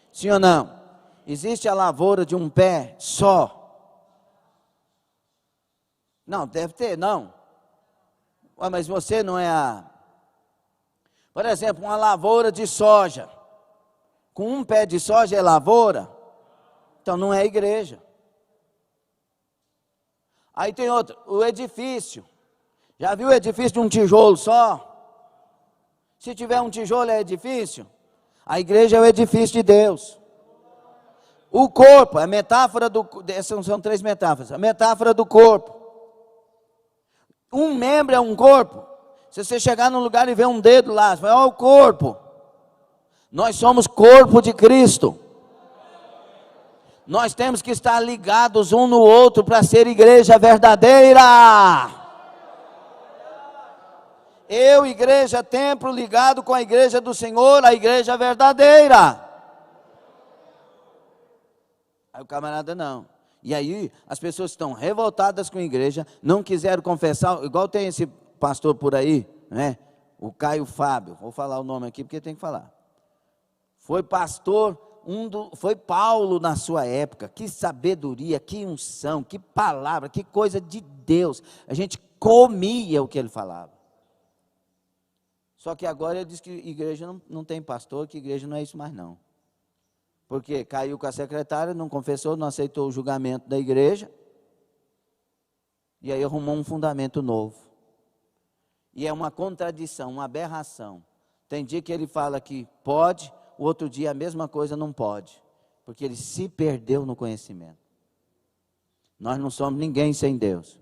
Sim ou não? Existe a lavoura de um pé só? Não, deve ter, não. Mas você não é a... Por exemplo, uma lavoura de soja. Com um pé de soja é lavoura? Então não é igreja. Aí tem outro, o edifício. Já viu o edifício de um tijolo só? Se tiver um tijolo é edifício? A igreja é o edifício de Deus. O corpo, a metáfora do... São três metáforas. A metáfora do corpo. Um membro é um corpo. Se você chegar num lugar e ver um dedo lá, você vai, ó, o corpo. Nós somos corpo de Cristo. Nós temos que estar ligados um no outro para ser igreja verdadeira. Eu, igreja, templo, ligado com a igreja do Senhor, a igreja verdadeira. Aí o camarada não. E aí as pessoas estão revoltadas com a igreja, não quiseram confessar, igual tem esse pastor por aí, né? O Caio Fábio, vou falar o nome aqui porque tem que falar. Foi pastor... Foi Paulo na sua época. Que sabedoria, que unção, que palavra, que coisa de Deus. A gente comia o que ele falava. Só que agora ele diz que igreja não tem pastor, que igreja não é isso mais não. Porque caiu com a secretária, não confessou, não aceitou o julgamento da igreja. E aí arrumou um fundamento novo. E é uma contradição, uma aberração. Tem dia que ele fala que pode, o outro dia a mesma coisa não pode, porque ele se perdeu no conhecimento. Nós não somos ninguém sem Deus.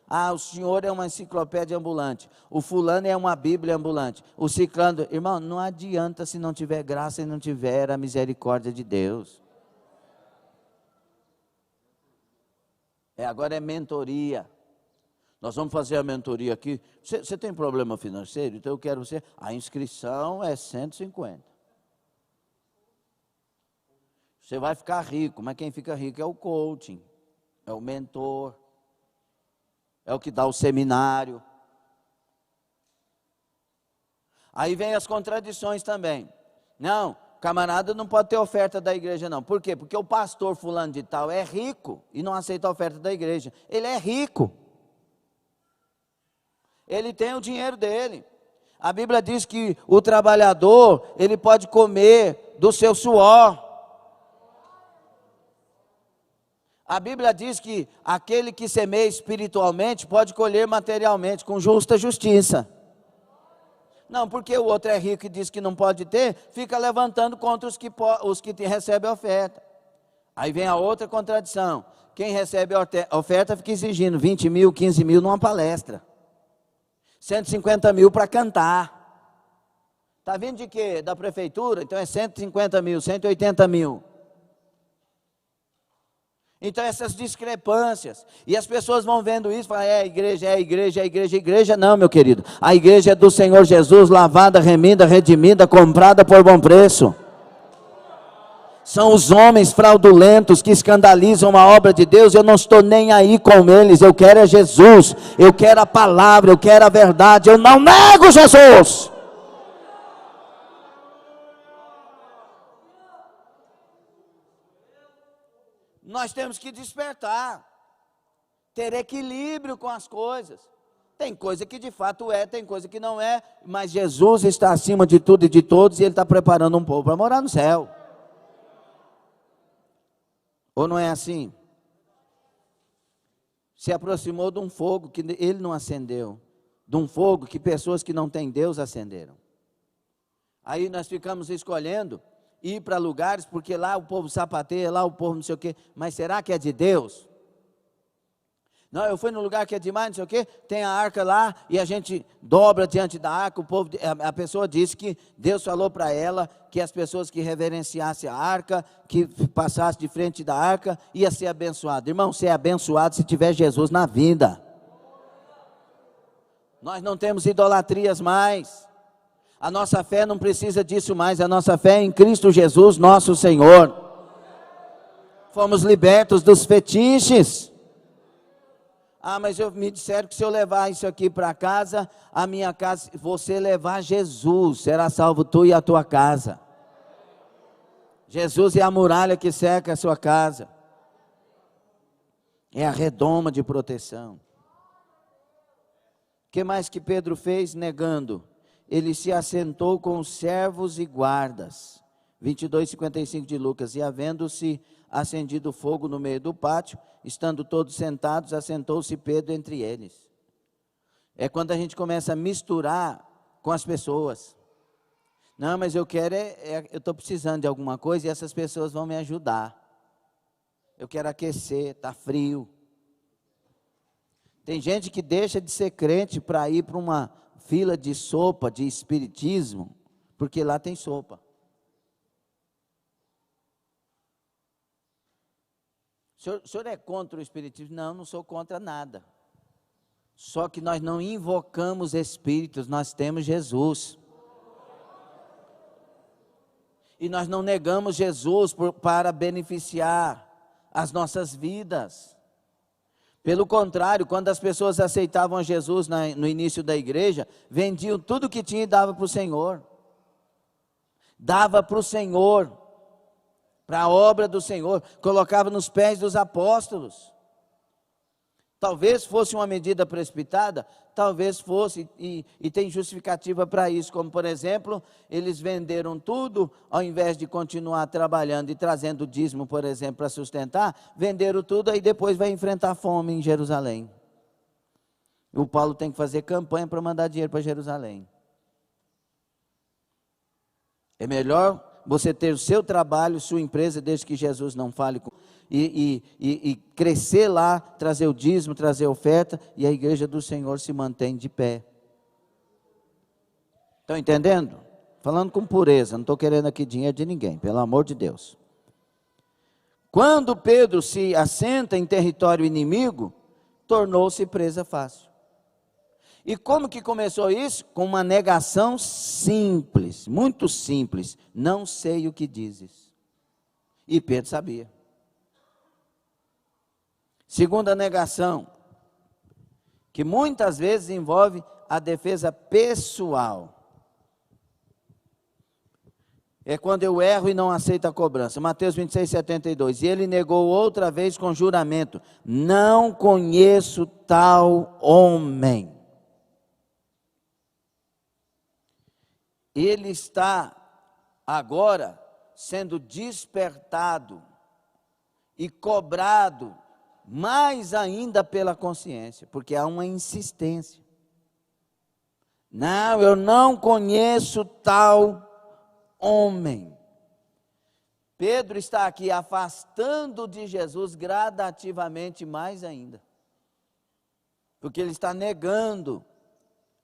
Ah, o senhor é uma enciclopédia ambulante, o fulano é uma bíblia ambulante, o ciclano, irmão, não adianta se não tiver graça e não tiver a misericórdia de Deus. Agora é mentoria. Nós vamos fazer a mentoria aqui. Você tem problema financeiro? Então eu quero você. A inscrição é 150. Você vai ficar rico, mas quem fica rico é o coaching, é o mentor, é o que dá o seminário. Aí vem as contradições também. Não, camarada não pode ter oferta da igreja não. Por quê? Porque o pastor fulano de tal é rico e não aceita a oferta da igreja. Ele é rico. Ele tem o dinheiro dele. A Bíblia diz que o trabalhador, ele pode comer do seu suor. A Bíblia diz que aquele que semeia espiritualmente pode colher materialmente, com justa justiça. Não, porque o outro é rico e diz que não pode ter, fica levantando contra os que recebem a oferta. Aí vem a outra contradição. Quem recebe a oferta fica exigindo 20 mil, 15 mil numa palestra. 150 mil para cantar. Está vindo de quê? Da prefeitura? Então é 150 mil, 180 mil. Então essas discrepâncias, e as pessoas vão vendo isso, falam, é igreja, é igreja, é igreja, igreja não, meu querido, a igreja é do Senhor Jesus, lavada, remida, redimida, comprada por bom preço. São os homens fraudulentos que escandalizam a obra de Deus, eu não estou nem aí com eles, eu quero é Jesus, eu quero a palavra, eu quero a verdade, eu não nego Jesus. Nós temos que despertar, ter equilíbrio com as coisas. Tem coisa que de fato é, tem coisa que não é, mas Jesus está acima de tudo e de todos, e Ele está preparando um povo para morar no céu. Ou não é assim? Se aproximou de um fogo que Ele não acendeu, de um fogo que pessoas que não têm Deus acenderam. Aí nós ficamos escolhendo ir para lugares, porque lá o povo sapateia, lá o povo não sei o quê, mas será que é de Deus? Não, eu fui no lugar que é demais, não sei o quê, tem a arca lá, e a gente dobra diante da arca, a pessoa disse que Deus falou para ela, que as pessoas que reverenciassem a arca, que passassem de frente da arca, ia ser abençoado. Irmão, você é abençoado se tiver Jesus na vida. Nós não temos idolatrias mais, a nossa fé não precisa disso mais, a nossa fé é em Cristo Jesus, nosso Senhor. Fomos libertos dos fetiches. Ah, mas me disseram que se eu levar isso aqui para casa, a minha casa, você levar Jesus, será salvo tu e a tua casa. Jesus é a muralha que cerca a sua casa. É a redoma de proteção. O que mais que Pedro fez? Negando. Ele se assentou com os servos e guardas. 22:55 de Lucas. E havendo-se acendido fogo no meio do pátio, estando todos sentados, assentou-se Pedro entre eles. É quando a gente começa a misturar com as pessoas. Não, mas eu quero, eu estou precisando de alguma coisa e essas pessoas vão me ajudar. Eu quero aquecer, está frio. Tem gente que deixa de ser crente para ir para uma fila de sopa, de espiritismo, porque lá tem sopa. O senhor é contra o espiritismo? Não, não sou contra nada. Só que nós não invocamos espíritos, nós temos Jesus. E nós não negamos Jesus para beneficiar as nossas vidas. Pelo contrário, quando as pessoas aceitavam Jesus no início da igreja, vendiam tudo que tinha e dava para o Senhor. Dava para o Senhor. Para a obra do Senhor, colocava nos pés dos apóstolos. Talvez fosse uma medida precipitada, talvez fosse, e tem justificativa para isso, como por exemplo, eles venderam tudo, ao invés de continuar trabalhando e trazendo dízimo, por exemplo, para sustentar, venderam tudo, aí depois vai enfrentar fome em Jerusalém. O Paulo tem que fazer campanha para mandar dinheiro para Jerusalém. É melhor você ter o seu trabalho, sua empresa, desde que Jesus não fale com... E crescer lá, trazer o dízimo, trazer a oferta, e a igreja do Senhor se mantém de pé. Estão entendendo? Falando com pureza, não estou querendo aqui dinheiro de ninguém, pelo amor de Deus. Quando Pedro se assenta em território inimigo, tornou-se presa fácil. E como que começou isso? Com uma negação simples, muito simples. Não sei o que dizes. E Pedro sabia. Segunda negação, que muitas vezes envolve a defesa pessoal. É quando eu erro e não aceito a cobrança. Mateus 26:72. E ele negou outra vez com juramento: não conheço tal homem. Ele está agora sendo despertado e cobrado mais ainda pela consciência, porque há uma insistência. Não, eu não conheço tal homem. Pedro está aqui afastando de Jesus gradativamente mais ainda, porque ele está negando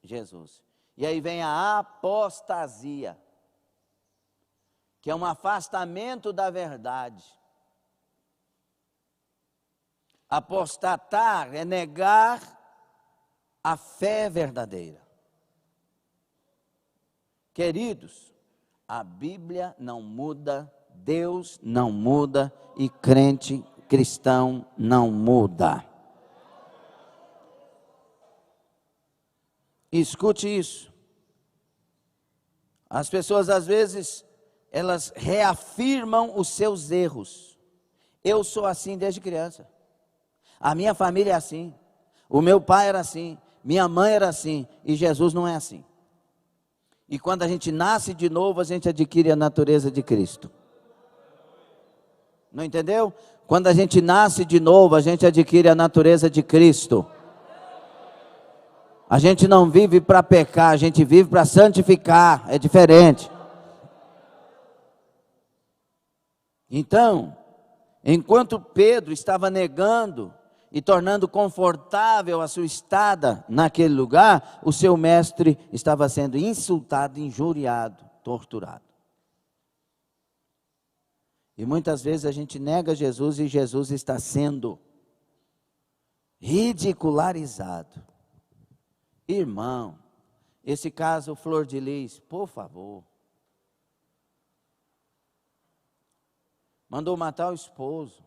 Jesus. E aí vem a apostasia, que é um afastamento da verdade. Apostatar é negar a fé verdadeira. Queridos, a Bíblia não muda, Deus não muda e crente cristão não muda. Escute isso. As pessoas às vezes, elas reafirmam os seus erros. Eu sou assim desde criança. A minha família é assim. O meu pai era assim. minha mãe era assim, e Jesus não é assim. E quando a gente nasce de novo, a gente adquire a natureza de Cristo. Não entendeu? Quando a gente nasce de novo, a gente adquire a natureza de Cristo. A gente não vive para pecar, a gente vive para santificar, é diferente. Então, enquanto Pedro estava negando e tornando confortável a sua estada naquele lugar, o seu mestre estava sendo insultado, injuriado, torturado. E muitas vezes a gente nega Jesus e Jesus está sendo ridicularizado. Irmão, esse caso Flor de Lis, por favor. Mandou matar o esposo.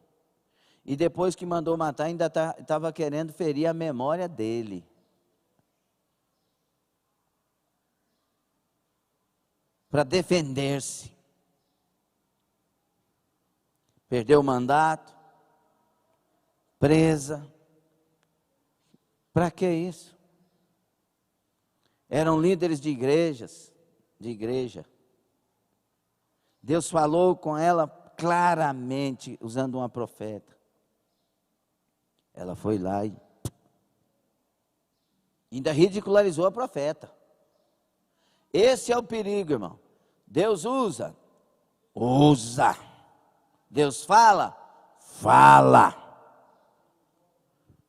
E depois que mandou matar, ainda estava querendo ferir a memória dele. Para defender-se. Perdeu o mandato. Presa. Para que isso? Eram líderes de igreja. Deus falou com ela claramente, usando uma profeta. Ela foi lá e ainda ridicularizou a profeta. Esse é o perigo, irmão. Deus usa. Deus fala.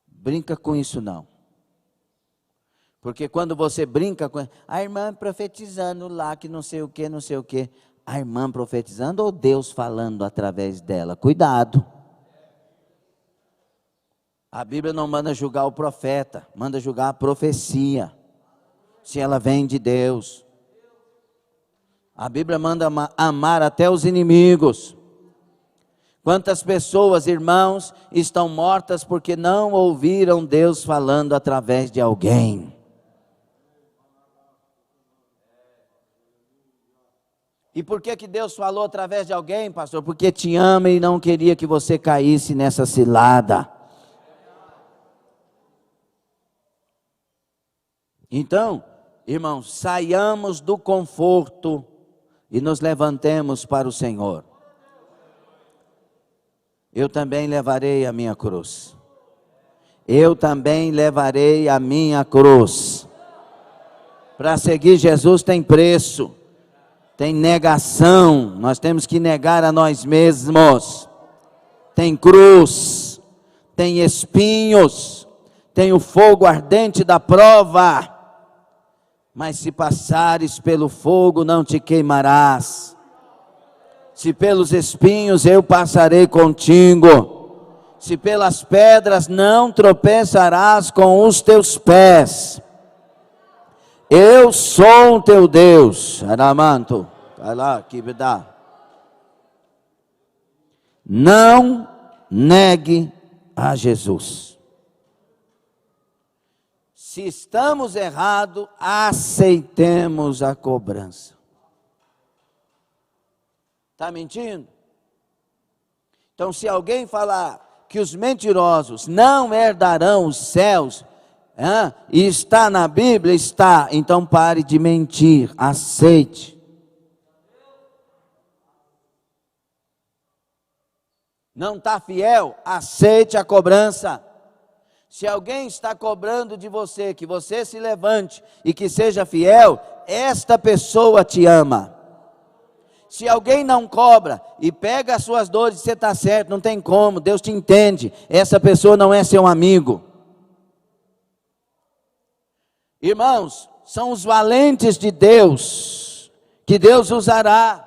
Brinca com isso não. Porque quando você brinca com a irmã profetizando lá, que não sei o que. A irmã profetizando ou Deus falando através dela? Cuidado. A Bíblia não manda julgar o profeta, manda julgar a profecia, se ela vem de Deus. A Bíblia manda amar até os inimigos. Quantas pessoas, irmãos, estão mortas porque não ouviram Deus falando através de alguém? E por que Deus falou através de alguém, pastor? Porque te ama e não queria que você caísse nessa cilada. Então, irmãos, saiamos do conforto e nos levantemos para o Senhor. Eu também levarei a minha cruz. Para seguir Jesus tem preço. Tem negação, nós temos que negar a nós mesmos. Tem cruz, tem espinhos, tem o fogo ardente da prova. Mas se passares pelo fogo, não te queimarás. Se pelos espinhos, eu passarei contigo. Se pelas pedras, não tropeçarás com os teus pés. Eu sou o teu Deus. Aramanto. Vai lá, que me dá. Não negue a Jesus. Se estamos errados, aceitemos a cobrança. Está mentindo? Então, se alguém falar que os mentirosos não herdarão os céus, e está na Bíblia, está, então pare de mentir, aceite. Não está fiel, aceite a cobrança. Se alguém está cobrando de você, que você se levante e que seja fiel, esta pessoa te ama. Se alguém não cobra e pega as suas dores, você está certo, não tem como, Deus te entende, essa pessoa não é seu amigo. Irmãos, são os valentes de Deus, que Deus usará.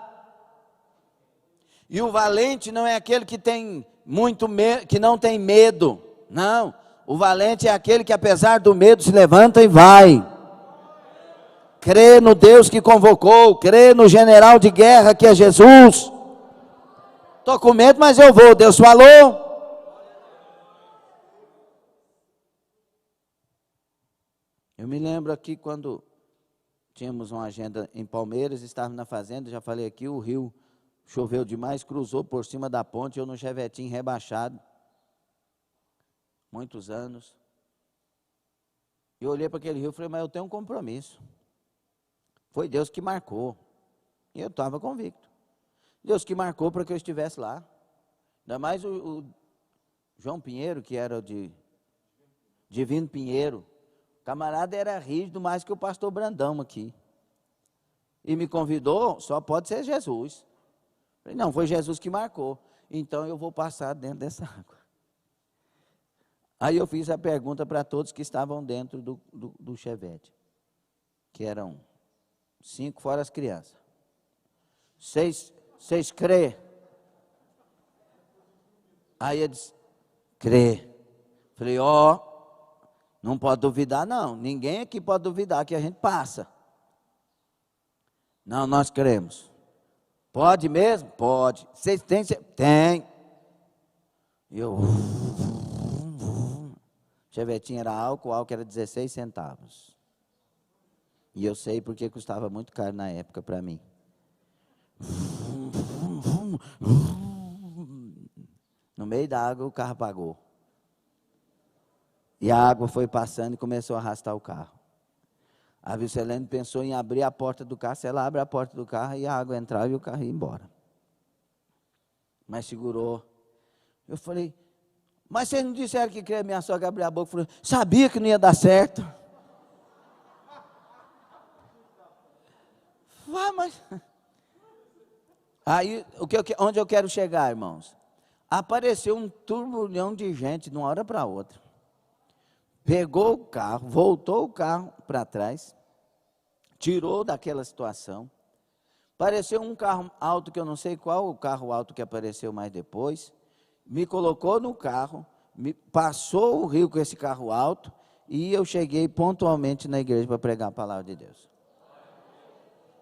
E o valente não é aquele que tem muito medo, que não tem medo. Não, o valente é aquele que apesar do medo se levanta e vai. Crê no Deus que convocou, crê no general de guerra que é Jesus. Estou com medo, mas eu vou, Deus falou. Eu me lembro aqui quando tínhamos uma agenda em Palmeiras, estávamos na fazenda, já falei aqui, o rio choveu demais, cruzou por cima da ponte, eu no chevetinho rebaixado, muitos anos. Eu olhei para aquele rio e falei, mas eu tenho um compromisso. Foi Deus que marcou. E eu estava convicto. Deus que marcou para que eu estivesse lá. Ainda mais o João Pinheiro, que era de Divino Pinheiro. O camarada era rígido mais que o pastor Brandão aqui. E me convidou, só pode ser Jesus. Falei, não, foi Jesus que marcou. Então eu vou passar dentro dessa água. Aí eu fiz a pergunta para todos que estavam dentro do chevette. Que eram 5 fora as crianças. Vocês crê? Aí eu disse, crê. Falei, ó, não pode duvidar não. Ninguém aqui pode duvidar que a gente passa. Não, nós cremos. Pode mesmo? Pode. Vocês têm? Tem. Eu... Chevetinho era álcool era 16 centavos. E eu sei porque custava muito caro na época para mim. No meio da água o carro apagou. E a água foi passando e começou a arrastar o carro. A Vilcelene pensou em abrir a porta do carro. Se ela abre a porta do carro, e a água entrava e o carro ia embora. Mas segurou. Eu falei, mas vocês não disseram que queria minha sogra abrir a boca? Eu falei, sabia que não ia dar certo. Vai, mas... Aí, onde eu quero chegar, irmãos? Apareceu um turbulhão de gente de uma hora para outra. Pegou o carro, voltou o carro para trás, tirou daquela situação. Apareceu um carro alto, que eu não sei qual o carro alto que apareceu mais depois, me colocou no carro, me passou o rio com esse carro alto, e eu cheguei pontualmente na igreja para pregar a palavra de Deus.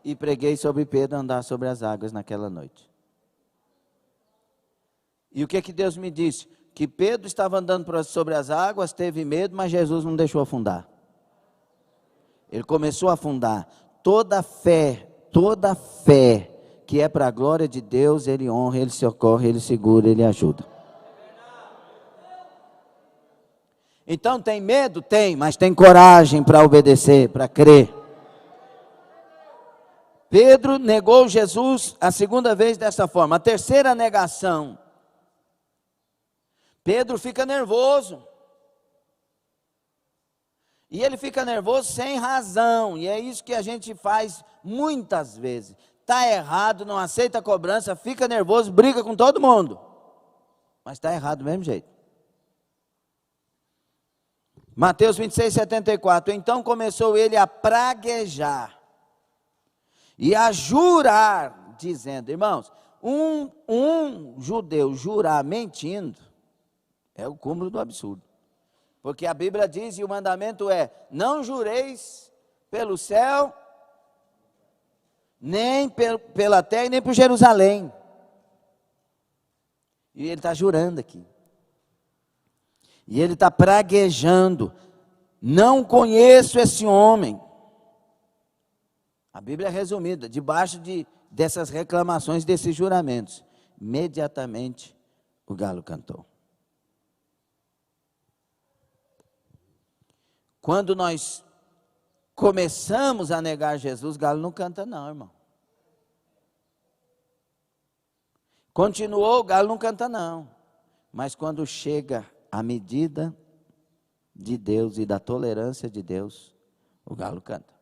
E preguei sobre Pedro andar sobre as águas naquela noite. E o que Deus me disse? Que Pedro estava andando sobre as águas, teve medo, mas Jesus não deixou afundar. Ele começou a afundar. Toda fé que é para a glória de Deus, Ele honra, Ele socorre, Ele segura, Ele ajuda. Então tem medo? Tem, mas tem coragem para obedecer, para crer. Pedro negou Jesus a segunda vez dessa forma. A terceira negação. Pedro fica nervoso. E ele fica nervoso sem razão. E é isso que a gente faz muitas vezes. Está errado, não aceita a cobrança, fica nervoso, briga com todo mundo. Mas está errado do mesmo jeito. Mateus 26, 74. Então começou ele a praguejar e a jurar, dizendo, irmãos, um judeu jurar mentindo é o cúmulo do absurdo. Porque a Bíblia diz, e o mandamento é, não jureis pelo céu, nem pela terra, nem por Jerusalém. E ele está jurando aqui. E ele está praguejando, não conheço esse homem. A Bíblia é resumida, debaixo dessas reclamações, desses juramentos. Imediatamente o galo cantou. Quando nós começamos a negar Jesus, o galo não canta não, irmão. Continuou, o galo não canta não. Mas quando chega a medida de Deus e da tolerância de Deus, o galo canta.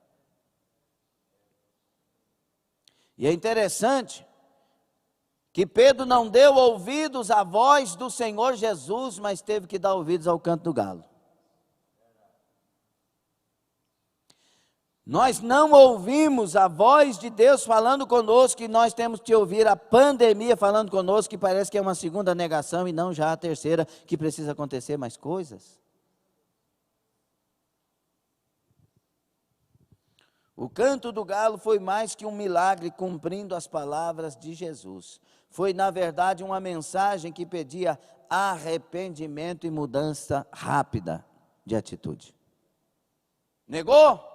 E é interessante que Pedro não deu ouvidos à voz do Senhor Jesus, mas teve que dar ouvidos ao canto do galo. Nós não ouvimos a voz de Deus falando conosco, e nós temos que ouvir a pandemia falando conosco, que parece que é uma segunda negação e não já a terceira, que precisa acontecer mais coisas. O canto do galo foi mais que um milagre cumprindo as palavras de Jesus. Foi, na verdade, uma mensagem que pedia arrependimento e mudança rápida de atitude. Negou?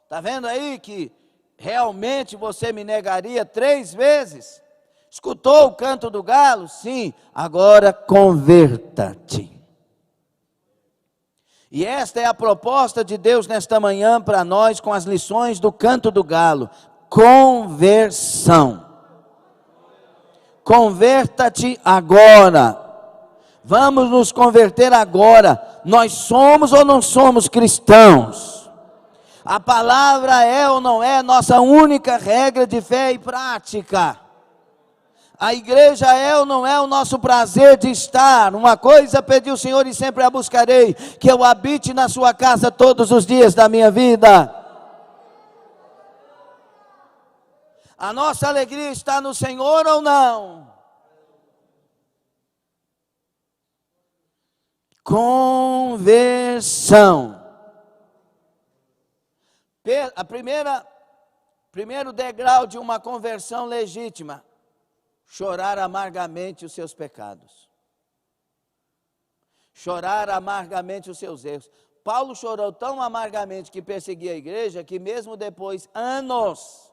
Está vendo aí que realmente você me negaria 3 vezes? Escutou o canto do galo? Sim, agora converta-te. E esta é a proposta de Deus nesta manhã para nós, com as lições do canto do galo: conversão. Converta-te agora. Vamos nos converter agora. Nós somos ou não somos cristãos? A palavra é ou não é nossa única regra de fé e prática? A igreja é ou não é o nosso prazer de estar? Uma coisa pedi ao Senhor e sempre a buscarei: que eu habite na sua casa todos os dias da minha vida. A nossa alegria está no Senhor ou não? Conversão. Primeiro degrau de uma conversão legítima: chorar amargamente os seus pecados. Chorar amargamente os seus erros. Paulo chorou tão amargamente que perseguia a igreja, que mesmo depois, anos,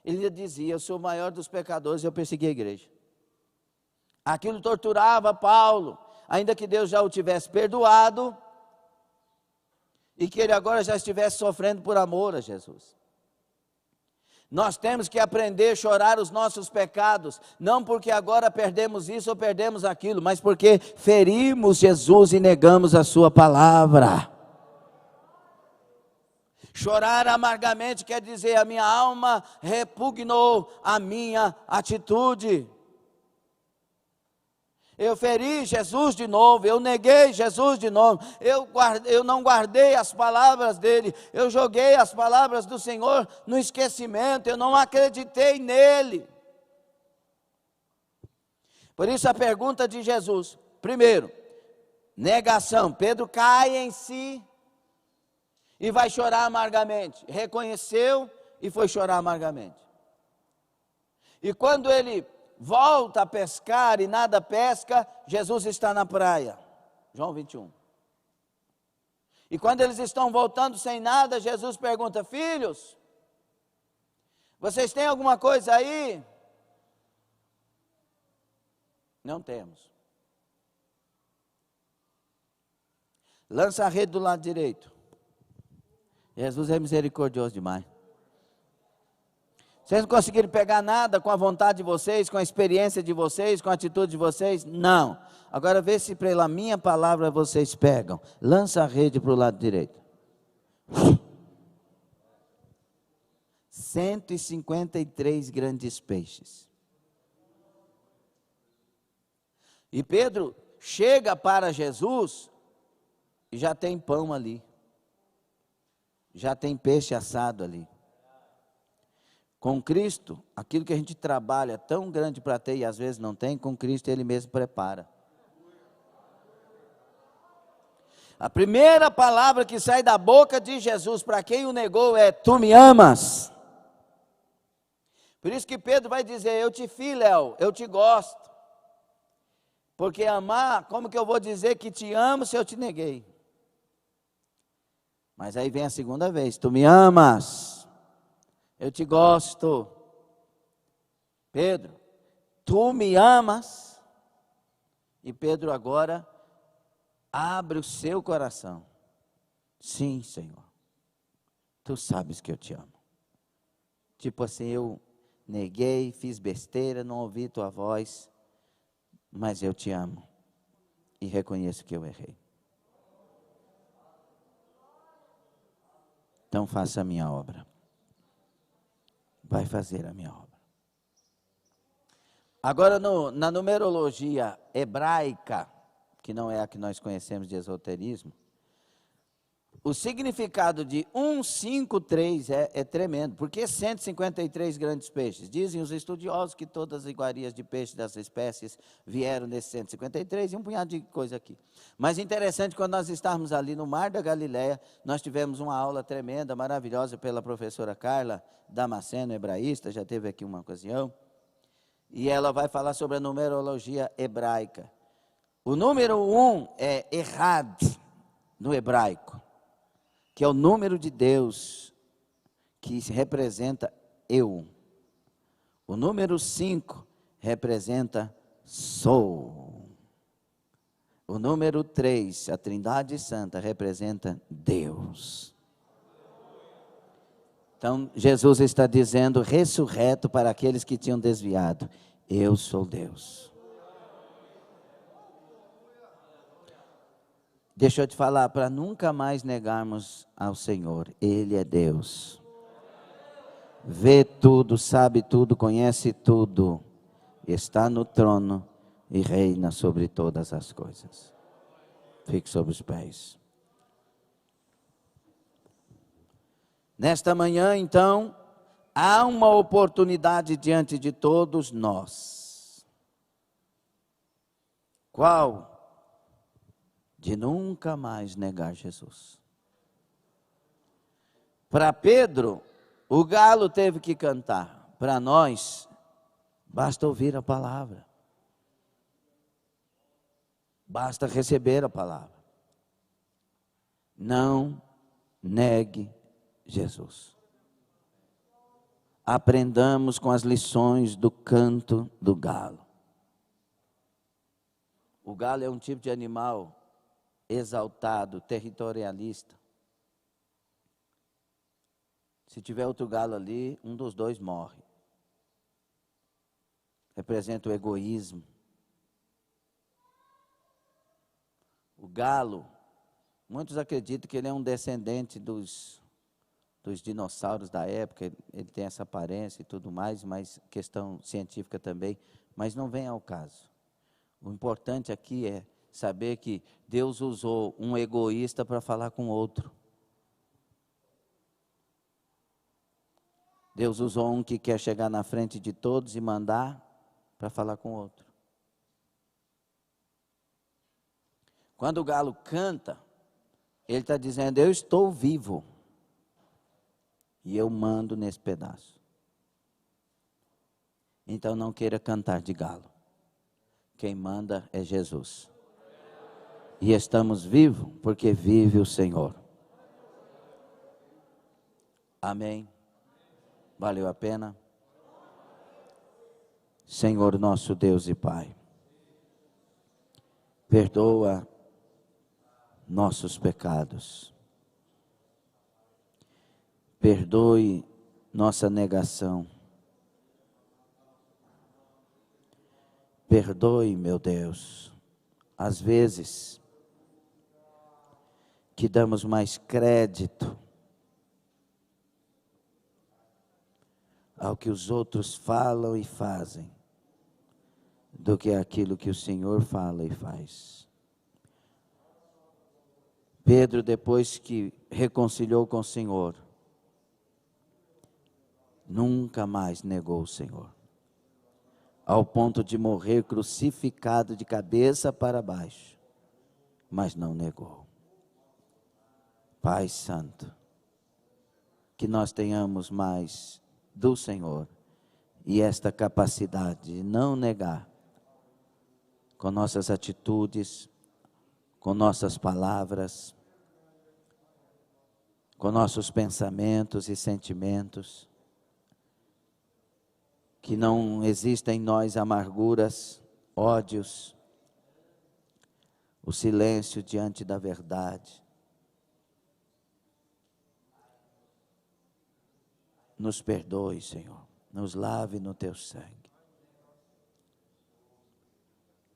ele dizia: eu sou o maior dos pecadores, eu persegui a igreja. Aquilo torturava Paulo, ainda que Deus já o tivesse perdoado, e que ele agora já estivesse sofrendo por amor a Jesus. Nós temos que aprender a chorar os nossos pecados, não porque agora perdemos isso ou perdemos aquilo, mas porque ferimos Jesus e negamos a sua palavra. Chorar amargamente quer dizer: a minha alma repugnou a minha atitude. Eu feri Jesus de novo, eu neguei Jesus de novo, eu não guardei as palavras dele, eu joguei as palavras do Senhor no esquecimento, eu não acreditei nele. Por isso a pergunta de Jesus: primeiro, negação. Pedro cai em si e vai chorar amargamente. Reconheceu e foi chorar amargamente. E quando ele volta a pescar e nada pesca, Jesus está na praia. João 21. E quando eles estão voltando sem nada, Jesus pergunta: filhos, vocês têm alguma coisa aí? Não temos. Lança a rede do lado direito. Jesus é misericordioso demais. Vocês não conseguiram pegar nada com a vontade de vocês, com a experiência de vocês, com a atitude de vocês? Não. Agora vê se pela minha palavra vocês pegam. Lança a rede para o lado direito. 153 grandes peixes. E Pedro chega para Jesus e já tem pão ali. Já tem peixe assado ali. Com Cristo, aquilo que a gente trabalha tão grande para ter e às vezes não tem, com Cristo Ele mesmo prepara. A primeira palavra que sai da boca de Jesus para quem o negou é: tu me amas. Por isso que Pedro vai dizer: eu te filéu, eu te gosto. Porque amar, como que eu vou dizer que te amo se eu te neguei? Mas aí vem a segunda vez: tu me amas. Eu te gosto. Pedro, tu me amas? E Pedro agora abre o seu coração. Sim, Senhor. Tu sabes que eu te amo. Tipo assim, eu neguei, fiz besteira, não ouvi tua voz, mas eu te amo. E reconheço que eu errei. Então faça a minha obra. Vai fazer a minha obra. Agora, na numerologia hebraica, que não é a que nós conhecemos de esoterismo, o significado de 153 é tremendo. Por que 153 grandes peixes? Dizem os estudiosos que todas as iguarias de peixes das espécies vieram nesse 153 e um punhado de coisa aqui. Mas interessante, quando nós estávamos ali no Mar da Galileia, nós tivemos uma aula tremenda, maravilhosa, pela professora Carla Damasceno, hebraísta, já teve aqui uma ocasião, e ela vai falar sobre a numerologia hebraica. O número 1 é Errad, no hebraico, que é o número de Deus, que representa eu. O número 5 representa sou. O número 3, a Trindade Santa, representa Deus. Então, Jesus está dizendo, ressurreto para aqueles que tinham desviado: eu sou Deus. Deixa eu te falar, para nunca mais negarmos ao Senhor, Ele é Deus. Vê tudo, sabe tudo, conhece tudo, está no trono e reina sobre todas as coisas. Fique sobre os pés. Nesta manhã, então, há uma oportunidade diante de todos nós. Qual? De nunca mais negar Jesus. Para Pedro, o galo teve que cantar. Para nós, basta ouvir a palavra. Basta receber a palavra. Não negue Jesus. Aprendamos com as lições do canto do galo. O galo é um tipo de animal exaltado, territorialista. Se tiver outro galo ali, um dos dois morre. Representa o egoísmo. O galo, muitos acreditam que ele é um descendente dos dinossauros da época, ele tem essa aparência e tudo mais, mas questão científica também, mas não vem ao caso. O importante aqui é saber que Deus usou um egoísta para falar com outro. Deus usou um que quer chegar na frente de todos e mandar para falar com outro. Quando o galo canta, ele está dizendo, eu estou vivo. E eu mando nesse pedaço. Então não queira cantar de galo. Quem manda é Jesus. E estamos vivos porque vive o Senhor. Amém. Valeu a pena? Senhor nosso Deus e Pai, perdoa nossos pecados. Perdoe nossa negação. Perdoe, meu Deus, às vezes que damos mais crédito ao que os outros falam e fazem do que aquilo que o Senhor fala e faz. Pedro, depois que reconciliou com o Senhor, nunca mais negou o Senhor, ao ponto de morrer crucificado de cabeça para baixo, mas não negou. Pai Santo, que nós tenhamos mais do Senhor e esta capacidade de não negar com nossas atitudes, com nossas palavras, com nossos pensamentos e sentimentos. Que não exista em nós amarguras, ódios, o silêncio diante da verdade. Nos perdoe, Senhor, nos lave no teu sangue.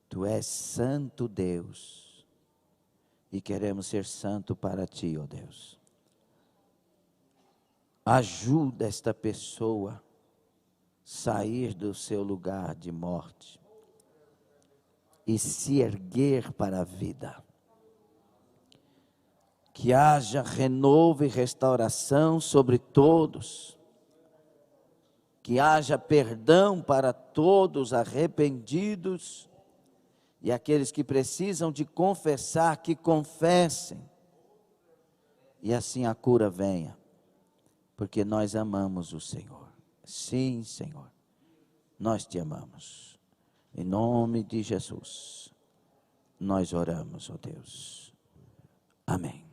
Tu és santo Deus e queremos ser santo para ti, ó Deus. Ajuda esta pessoa sair do seu lugar de morte e se erguer para a vida. Que haja renovo e restauração sobre todos. Que haja perdão para todos arrependidos e aqueles que precisam de confessar, que confessem. E assim a cura venha, porque nós amamos o Senhor. Sim, Senhor, nós te amamos. Em nome de Jesus, nós oramos, ó Deus. Amém.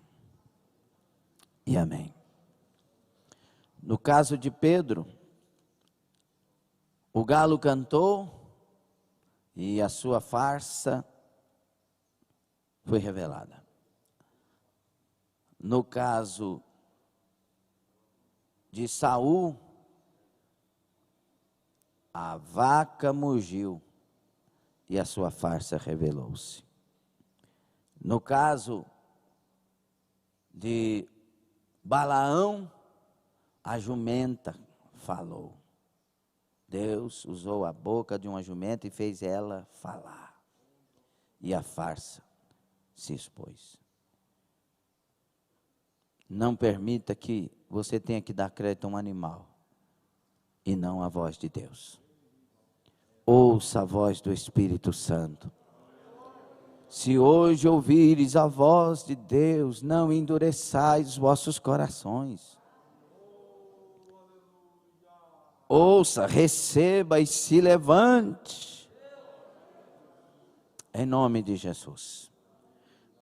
E amém. No caso de Pedro, o galo cantou e a sua farsa foi revelada. No caso de Saul, a vaca mugiu e a sua farsa revelou-se. No caso de Balaão, a jumenta falou. Deus usou a boca de uma jumenta e fez ela falar. E a farsa se expôs. Não permita que você tenha que dar crédito a um animal e não à voz de Deus. Ouça a voz do Espírito Santo. Se hoje ouvires a voz de Deus, não endureçais os vossos corações. Ouça, receba e se levante. Em nome de Jesus.